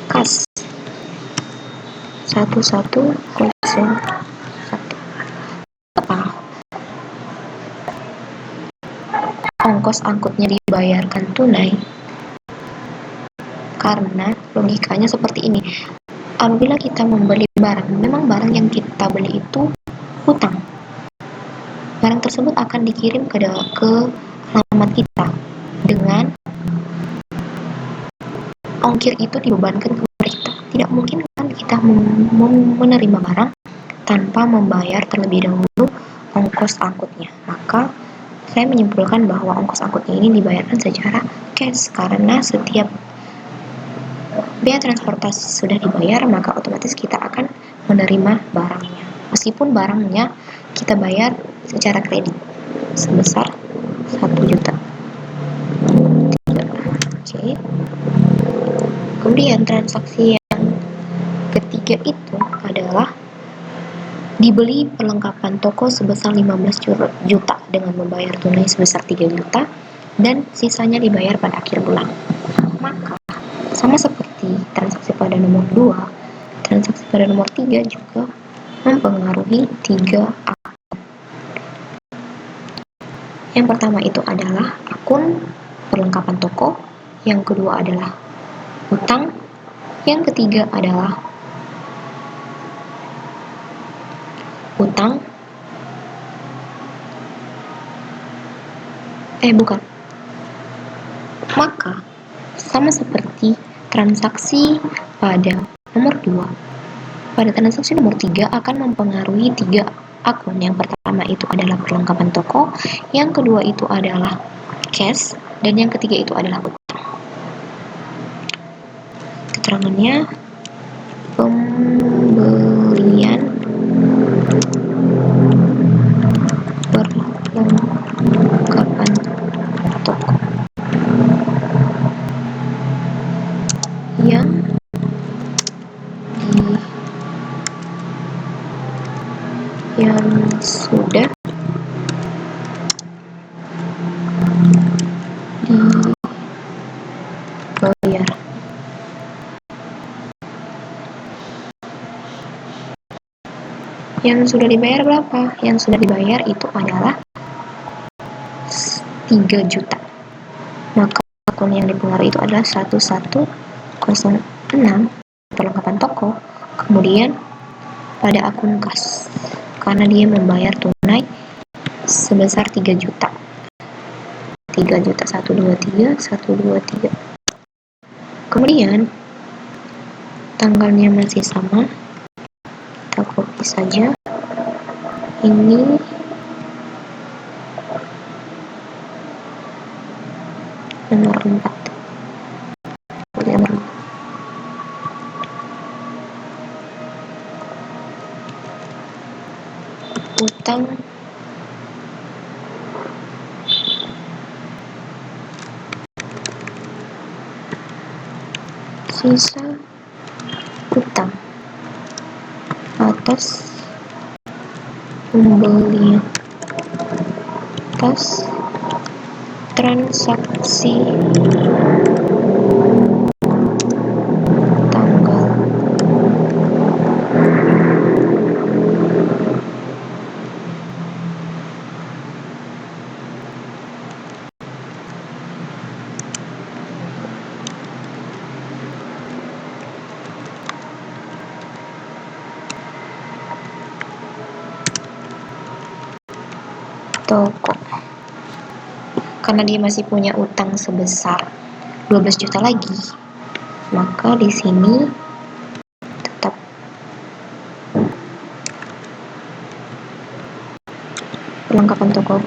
kas 1101. Ongkos angkutnya dibayarkan tunai karena logikanya seperti ini. Apabila kita membeli barang, memang barang yang kita beli itu hutang. Barang tersebut akan dikirim ke alamat kita dengan ongkir itu dibebankan kepada kita. Tidak mungkin kan kita menerima barang tanpa membayar terlebih dahulu ongkos angkutnya. Maka saya menyimpulkan bahwa ongkos angkutnya ini dibayarkan secara cash, karena setiap biaya transportasi sudah dibayar, maka otomatis kita akan menerima barangnya. Meskipun barangnya kita bayar secara kredit sebesar 1 juta. Oke. Kemudian transaksi yang ketiga itu adalah dibeli perlengkapan toko sebesar 15 juta dengan membayar tunai sebesar 3 juta dan sisanya dibayar pada akhir bulan. Maka sama seperti transaksi pada nomor 2, transaksi pada nomor 3 juga mempengaruhi 3 akun. Yang pertama itu adalah akun perlengkapan toko, yang kedua adalah utang, yang ketiga adalah utang. Maka Sama seperti transaksi pada nomor 2. Pada transaksi nomor 3 akan mempengaruhi 3 akun. Yang pertama itu adalah perlengkapan toko, yang kedua itu adalah cash, dan yang ketiga itu adalah utang. Keterangannya, pembelian perlengkapan toko yang sudah dibayar. Yang sudah dibayar berapa? Yang sudah dibayar itu adalah 3 juta. Maka akun yang dipengaruhi itu adalah 1106 perlengkapan toko. Kemudian pada akun kas, karena dia membayar tunai sebesar 3 juta. 3 juta 123 123. Kemudian tanggalnya masih sama, kita copy saja. Ini nomor 4. Utang sisa utang atas pembelian atas transaksi tanggal toko. Karena dia masih punya utang sebesar 12 juta lagi, maka di sini tetap perlengkapan toko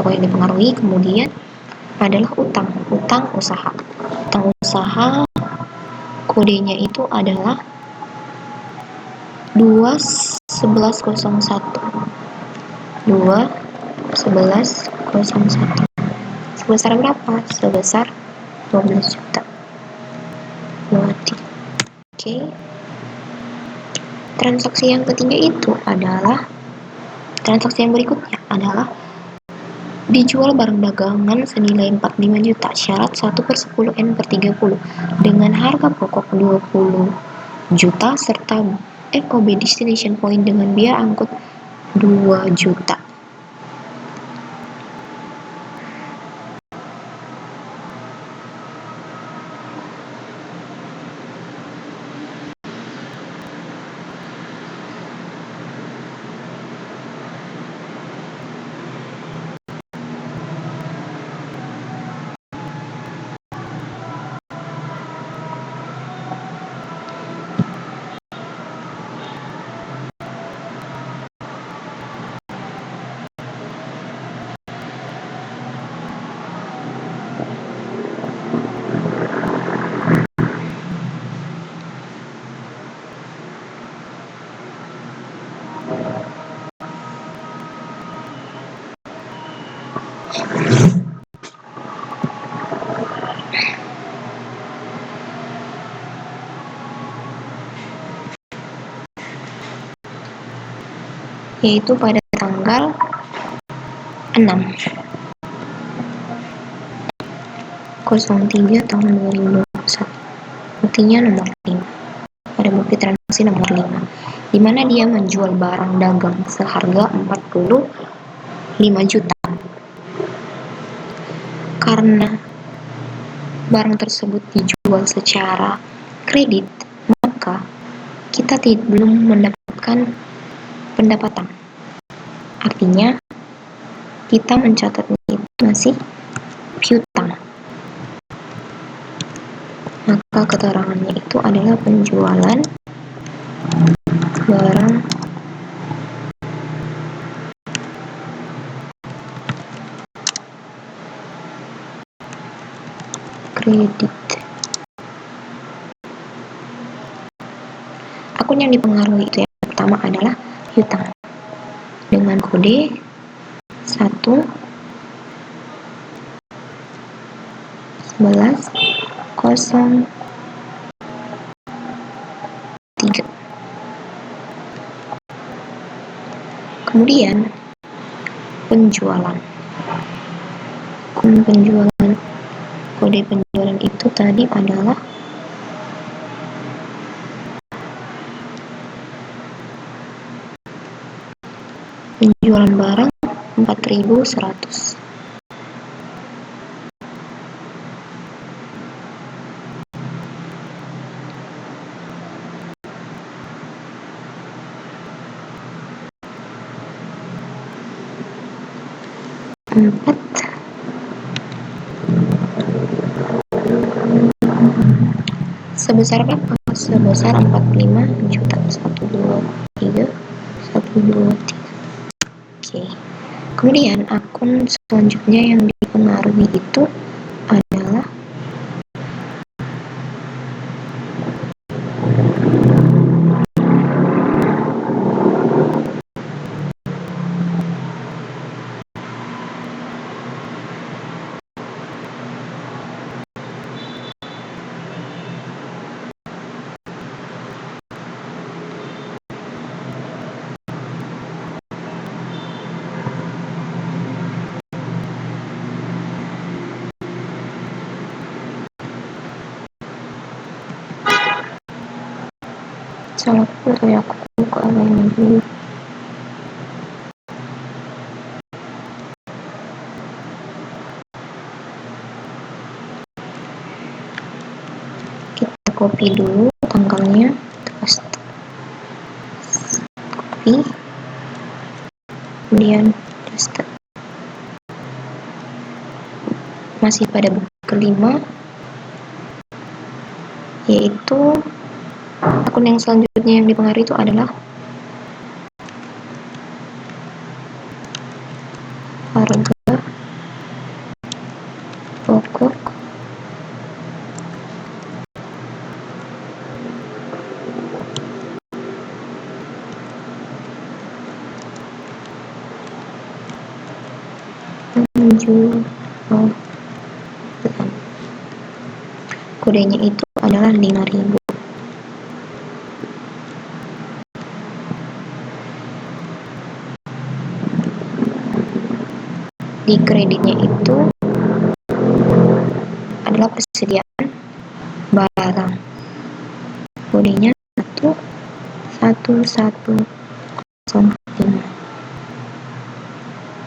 yang dipengaruhi. Kemudian adalah utang usaha. Utang usaha kodenya itu adalah 21101. 21101. Sebesar berapa? Sebesar 12 juta. Oke. Transaksi yang ketiga itu adalah, transaksi yang berikutnya adalah dijual barang dagangan senilai 45 juta, syarat 1/10 N/30 dengan harga pokok 20 juta serta FOB destination point dengan biaya angkut 2 juta. Yaitu pada tanggal 6/03 tahun 2021. Buktinya nomor 5. Pada bukti transaksi nomor 5, di mana dia menjual barang dagang seharga 45 juta. Karena barang tersebut dijual secara kredit, maka kita belum mendapatkan pendapatan. Artinya kita mencatatnya itu masih piutang. maka keterangannya itu adalah penjualan barang kredit. Akun yang dipengaruhi itu yang pertama adalah piutang dengan kode 11103. Kemudian penjualan. Akun penjualan, kode penjualan itu tadi adalah penjualan barang 4.100. Sebesar berapa? Sebesar 45 juta. 123 123. Oke. Kemudian akun selanjutnya yang dipengaruhi itu adalah salah foto ya, aku buka lainnya dulu. Kita copy dulu tanggalnya, terus copy, kemudian paste. Masih pada buku kelima, yaitu akun yang selanjutnya yang dipengaruhi itu adalah harga pokok penjualan. Kodenya itu adalah 5.000. Di kreditnya itu adalah persediaan barang. Kodenya 11105.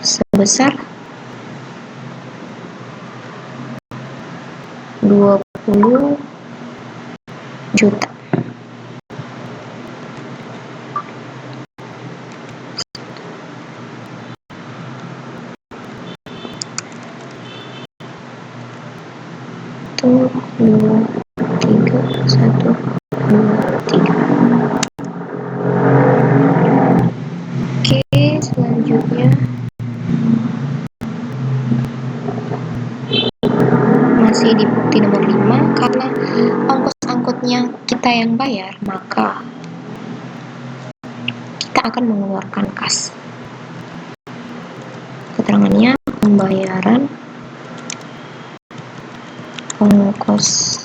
Sebesar 20 juta. Satu, dua, tiga, 1, 2, 3. Oke, selanjutnya masih di bukti nomor 5. Karena ongkos angkutnya kita yang bayar, maka kita akan mengeluarkan kas. Keterangannya pembayaran ongkos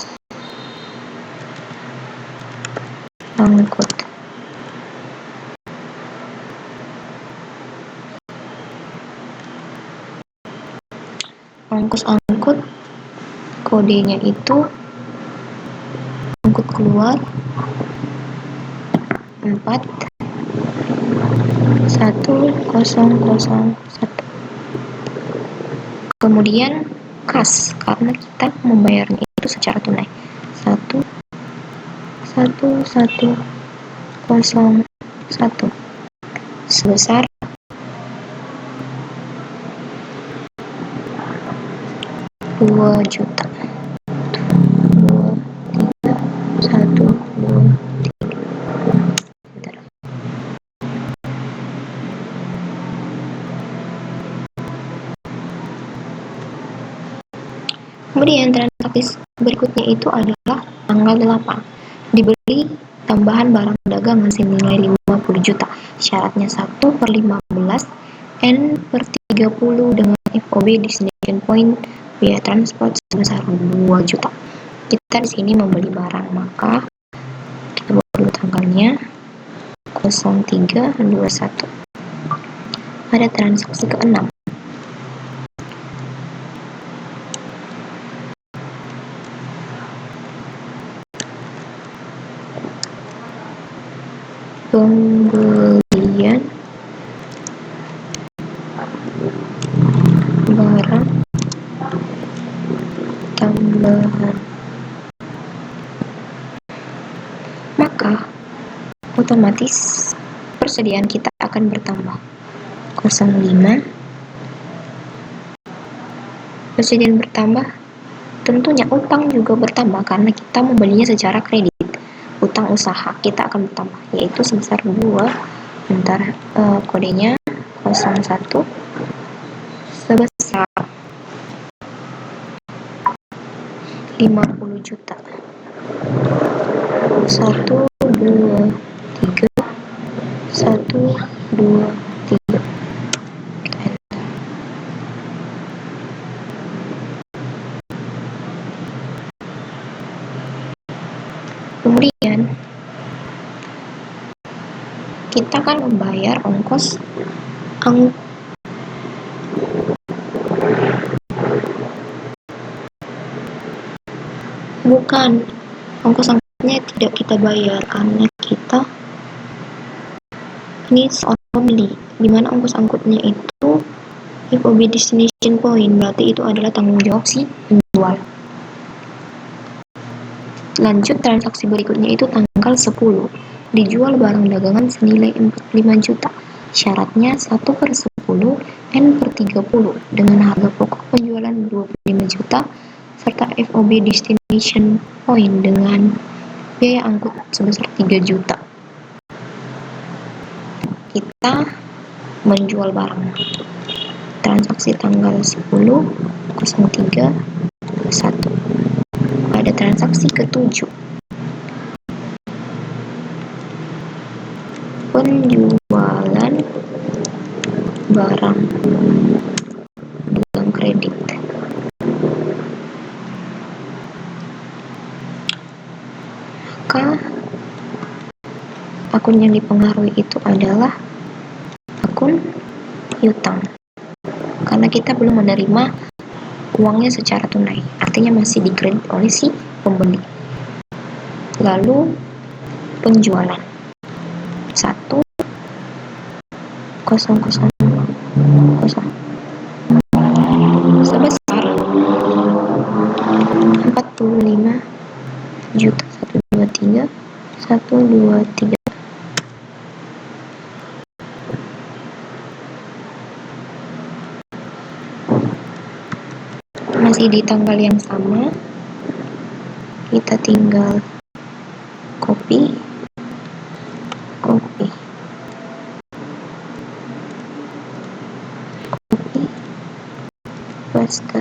angkut. Ongkos angkut kodenya itu angkut keluar 41001. Kemudian kas, karena kita membayarnya itu secara tunai, 11101 sebesar 2 juta. Kemudian transaksi berikutnya itu adalah tanggal 8. Dibeli tambahan barang dagangan senilai 50 juta. Syaratnya 1/15 N per 30 dengan FOB destination point biaya transport sebesar 2 juta. Kita di sini membeli barang, maka kita buat dulu tanggalnya 03/21. Pada transaksi ke-6. Pembelian barang tambahan, maka otomatis persediaan kita akan bertambah. 05. Persediaan bertambah, tentunya utang juga bertambah karena kita membelinya secara kredit. Utang usaha kita akan bertambah, yaitu sebesar 2, kodenya 01, sebesar 50 juta. 1, 2, 3, 1, 2, 3. Kemudian kita akan membayar ongkos ongkos angkutnya tidak kita bayar karena kita ini seorang pembeli, dimana ongkos angkutnya itu FOB destination point, berarti itu adalah tanggung jawab si penjual. Lanjut, transaksi berikutnya itu tanggal 10. Dijual barang dagangan senilai 45 juta. Syaratnya 1/10 N per 30 dengan harga pokok penjualan 25 juta serta FOB destination point dengan biaya angkut sebesar 3 juta. Kita menjual barang. Transaksi tanggal 10/03/1. Pada transaksi ke-7, penjualan barang dalam kredit. Maka akun yang dipengaruhi itu adalah akun piutang, karena kita belum menerima uangnya secara tunai, artinya masih dikredit oleh si pembeli. Lalu penjualan 1/000 sebesar 45 juta. 123. Masih di tanggal yang sama, kita tinggal copy paste.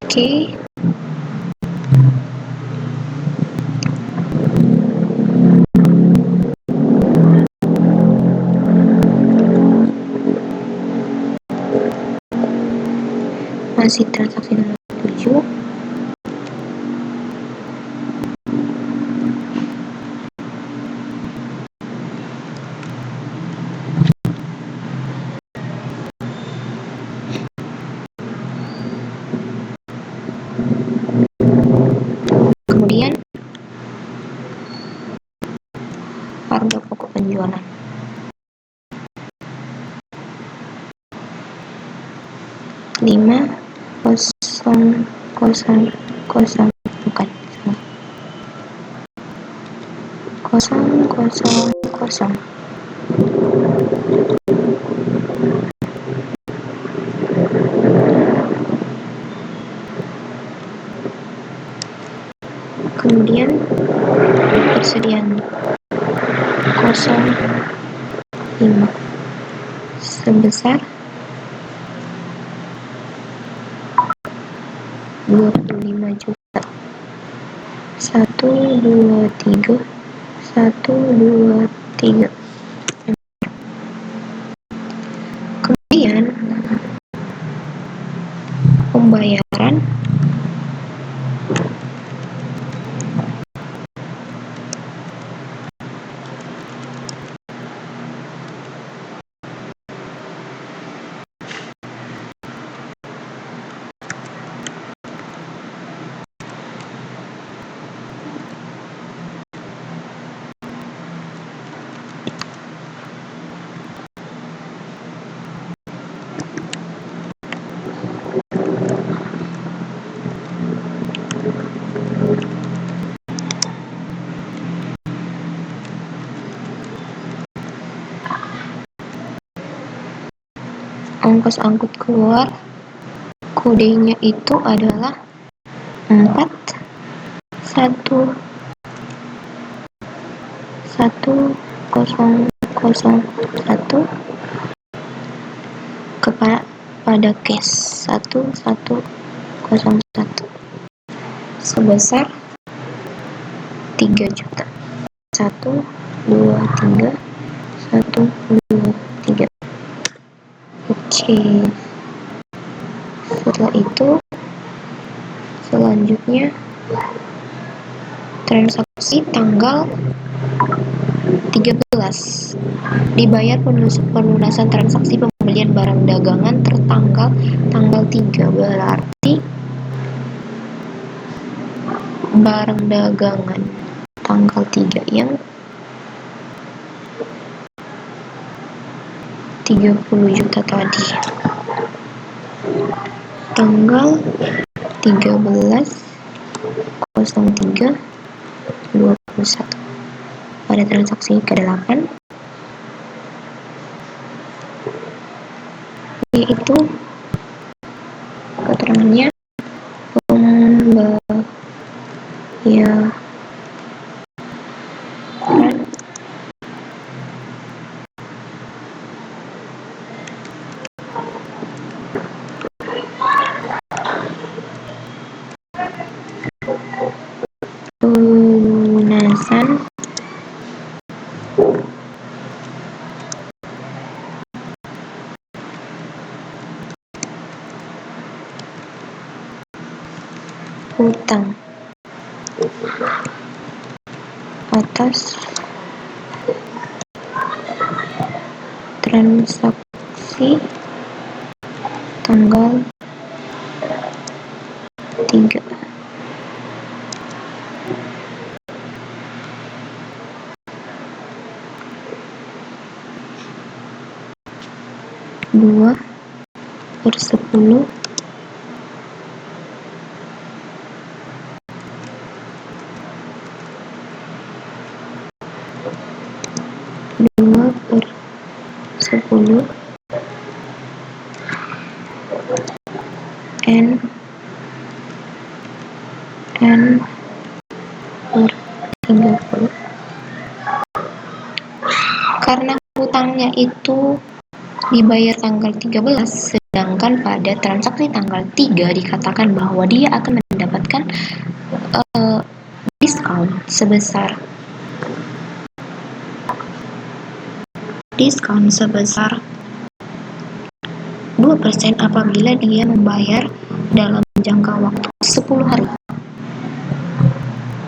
Oke. Masih transaksi nomor 7. Kemudian harga pokok penjualan 5,000, bukan 0,000. Kemudian persediaan 0,000. 5 sebesar 25 juta. 1 2 3 1 2 3. Kemudian pembayaran ongkos angkut keluar, kodenya itu adalah 4 1 1 0 0 1 kepada cash 1 1 0 1 sebesar 3 juta. 1 2 3 1 2 3. Oke, setelah itu selanjutnya transaksi tanggal 13 dibayar pelunasan transaksi pembelian barang dagangan tertanggal tanggal 3, berarti barang dagangan tanggal 3 yang 30 juta tadi tanggal 13/03/21 pada transaksi ke-8, yaitu keterangannya pembayaran pelunasan hutang atas transaksi tanggal 3. Dua per 10 2 per 10 N per 30. Karena hutangnya itu dibayar tanggal 13, sedangkan pada transaksi tanggal 3 dikatakan bahwa dia akan mendapatkan diskon sebesar 2% apabila dia membayar dalam jangka waktu 10 hari.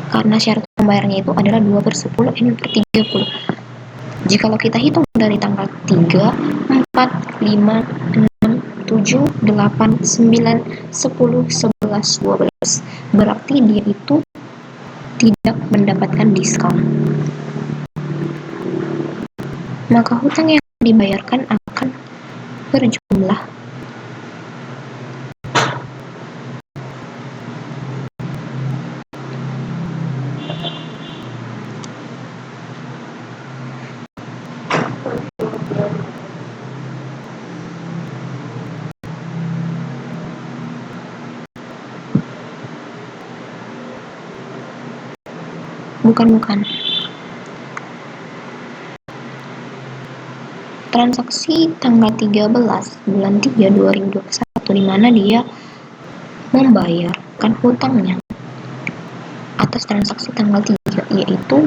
Karena syarat pembayarannya itu adalah 2/10 N per 30. Jikalau kita hitung dari tanggal 3, 4, 5, 6, 7, 8, 9, 10, 11, 12, berarti dia itu tidak mendapatkan diskon. Maka hutang yang dibayarkan akan berjumlah bukan transaksi tanggal 13 bulan 3 2021 di mana dia membayarkan hutangnya atas transaksi tanggal 3, yaitu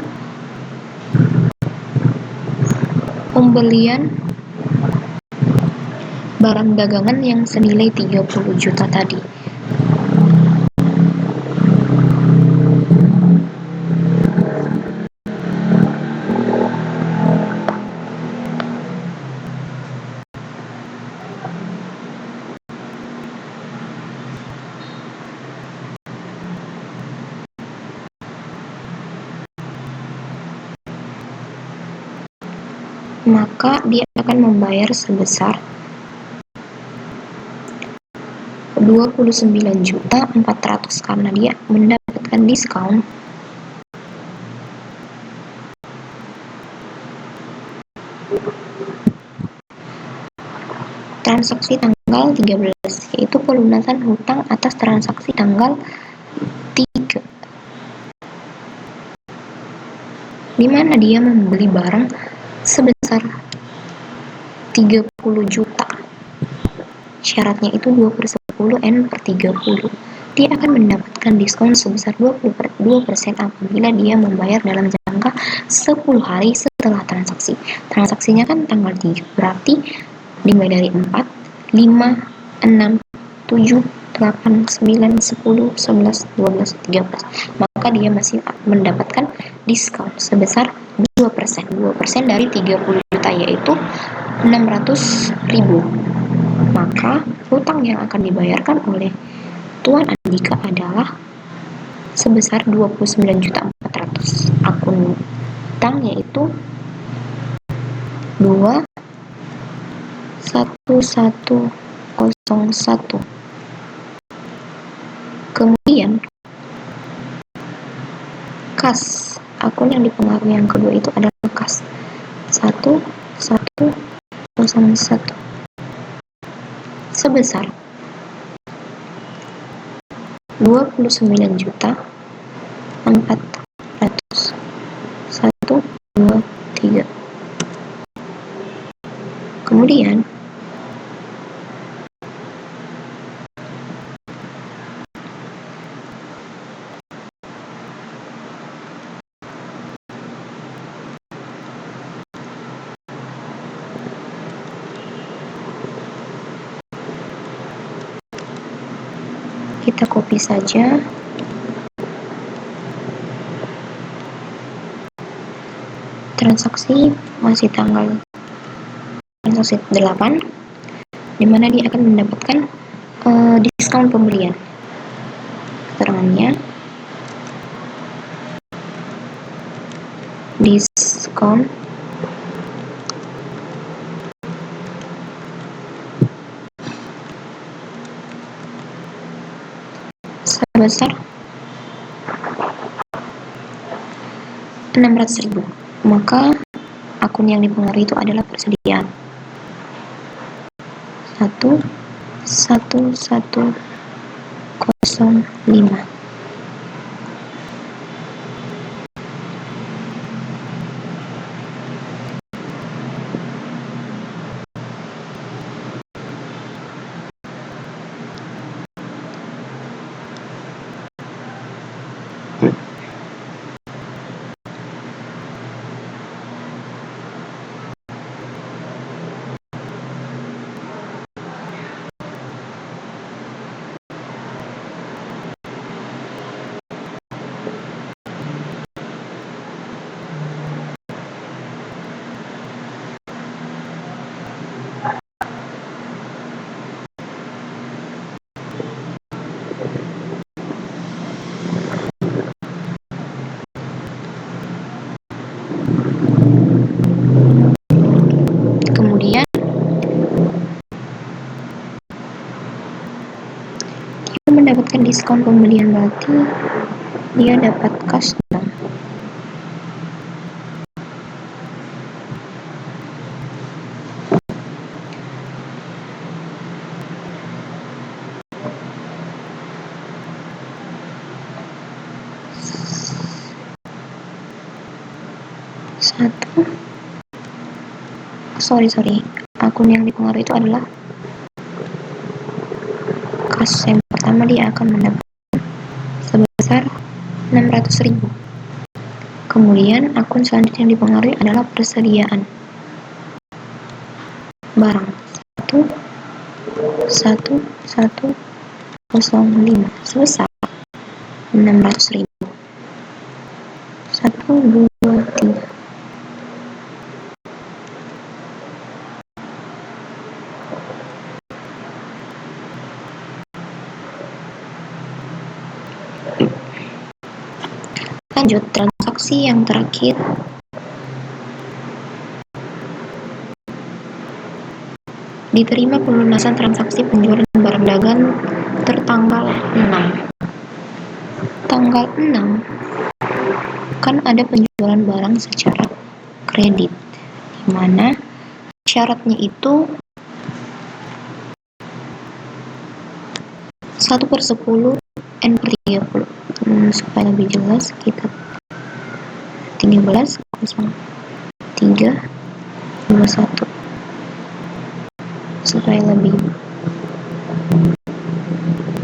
pembelian barang dagangan yang senilai 30 juta tadi. Maka dia akan membayar sebesar 29.400.000 karena dia mendapatkan diskon. Transaksi tanggal 13 yaitu pelunasan hutang atas transaksi tanggal 3, di mana dia membeli barang sebesar 30 juta. Syaratnya itu 2/10 N per 30. Dia akan mendapatkan diskon sebesar 2% apabila dia membayar dalam jangka 10 hari setelah transaksi. Transaksinya kan tanggal 3, berarti dimulai dari 4, 5, 6, 7, 8, 9, 10, 11, 12, 13. Maka dia masih mendapatkan diskon sebesar 2%. 2% dari 30 juta yaitu 600.000. Maka hutang yang akan dibayarkan oleh Tuan Andika adalah sebesar 29.400.000. Akun hutang yaitu 21101. Kemudian kas, akun yang dipengaruhi yang kedua itu adalah kas 1101 sebesar 29.400.123. Kemudian kita copy saja transaksi masih tanggal transaksi 8, dimana dia akan mendapatkan diskon pembelian. Keterangannya diskon sebesar 600.000. Maka akun yang dipengaruhi itu adalah persediaan 11105. Kemudian dia mendapatkan diskon pembelian, berarti dia dapat custom. sorry, akun yang dipengaruhi itu adalah kas. Yang pertama dia akan mendapat sebesar 600.000. Kemudian akun selanjutnya yang dipengaruhi adalah persediaan barang 1105 sebesar 600.000. 1, 2, 3. Lanjut, transaksi yang terakhir diterima pelunasan transaksi penjualan barang dagang tertanggal 6. Tanggal 6 kan ada penjualan barang secara kredit, di mana syaratnya itu 1/10 N/30. Supaya lebih jelas kita 13/03/21 supaya lebih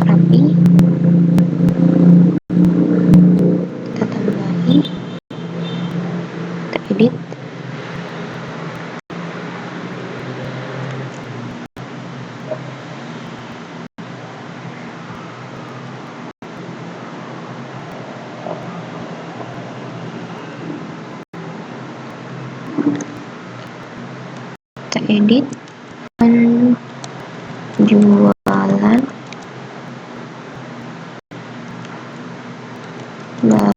rapi kita tambahi, kita edit, penjualan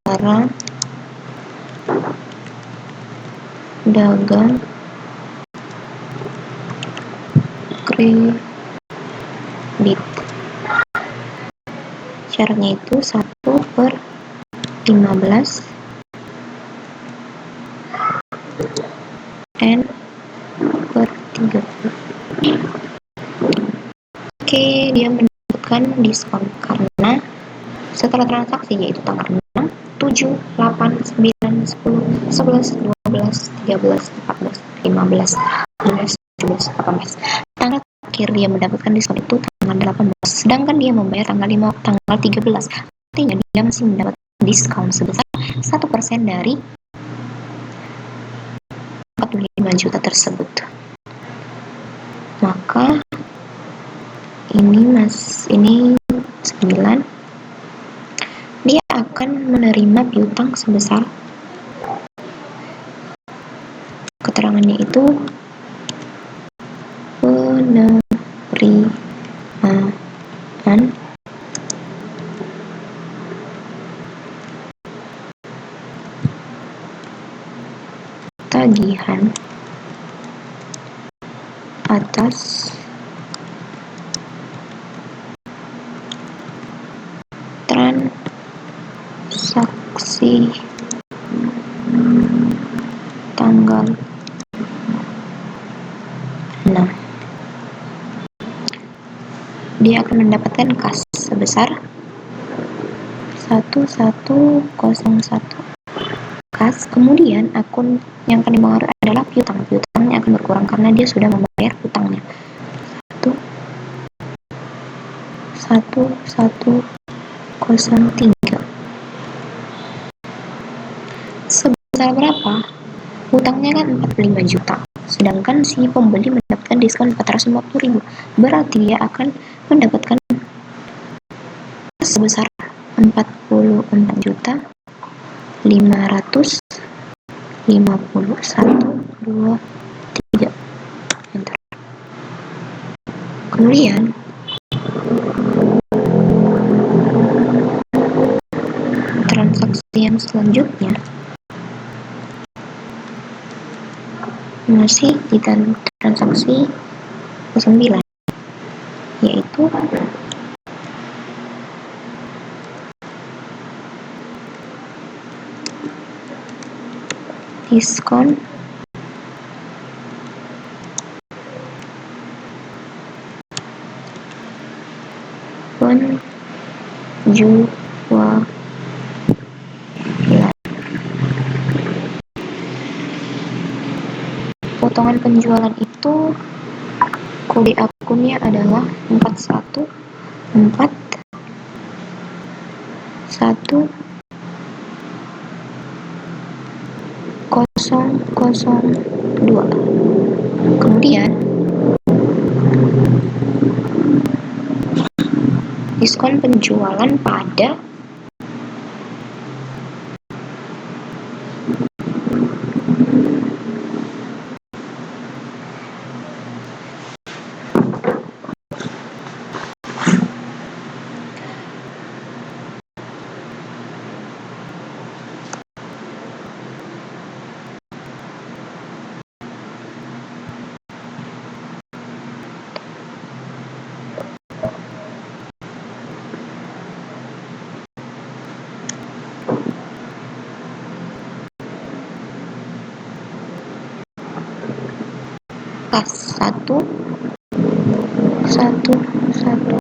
barang dagang kredit. Syaratnya itu 1/15 N/30. Oke, dia mendapatkan diskon karena setelah transaksi yaitu tanggal 6, 7, 8, 9, 10, 11, 12, 13, 14, 15, 16, 17, 18. Tanggal terakhir dia mendapatkan diskon itu tanggal 18, sedangkan dia membayar tanggal 13. Artinya dia masih mendapat diskon sebesar 1% dari 45 juta tersebut. Maka ini 9, dia akan menerima piutang sebesar, keterangannya itu penerimaan tagihan atas transaksi tanggal 6. Dia akan mendapatkan kas sebesar 1101 kas. Kemudian akun yang akan dipengaruhi adalah piutang. Piutangnya akan berkurang karena dia sudah membayar hutangnya. 1103. Sebesar berapa? Hutangnya kan 45 juta. Sedangkan si pembeli mendapatkan diskon 450.000. Berarti dia akan mendapatkan sebesar 44.551.23. Enter. Kemudian transaksi yang selanjutnya masih di transaksi 9, yaitu diskon penjualan. Potongan penjualan itu kode akunnya adalah 414102. Kemudian diskon penjualan pada kas 11101.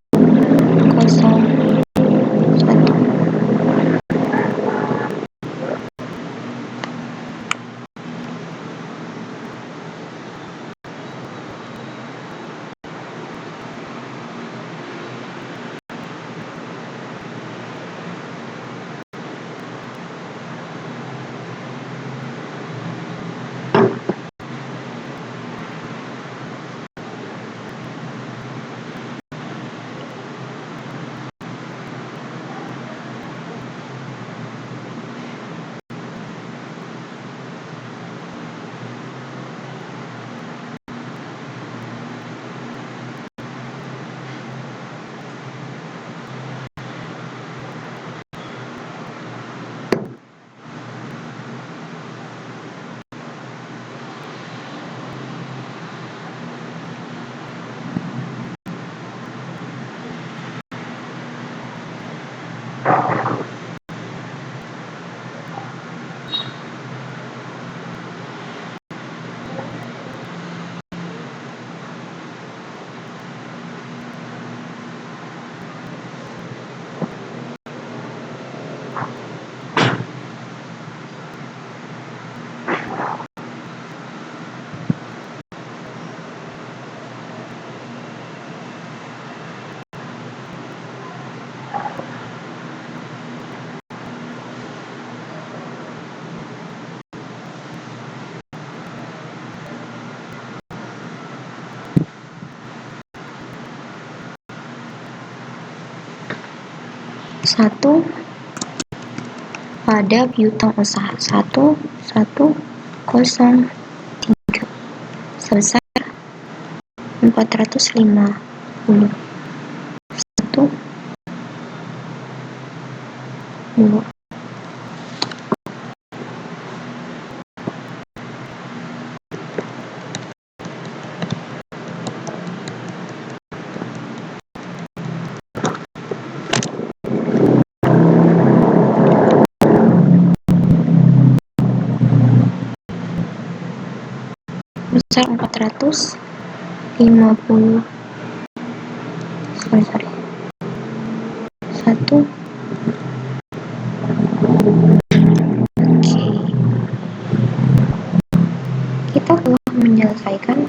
Satu pada piutang usaha 1103 sebesar 450. 1 2 besar 450. Sorry. 1. Oke. Kita telah menyelesaikan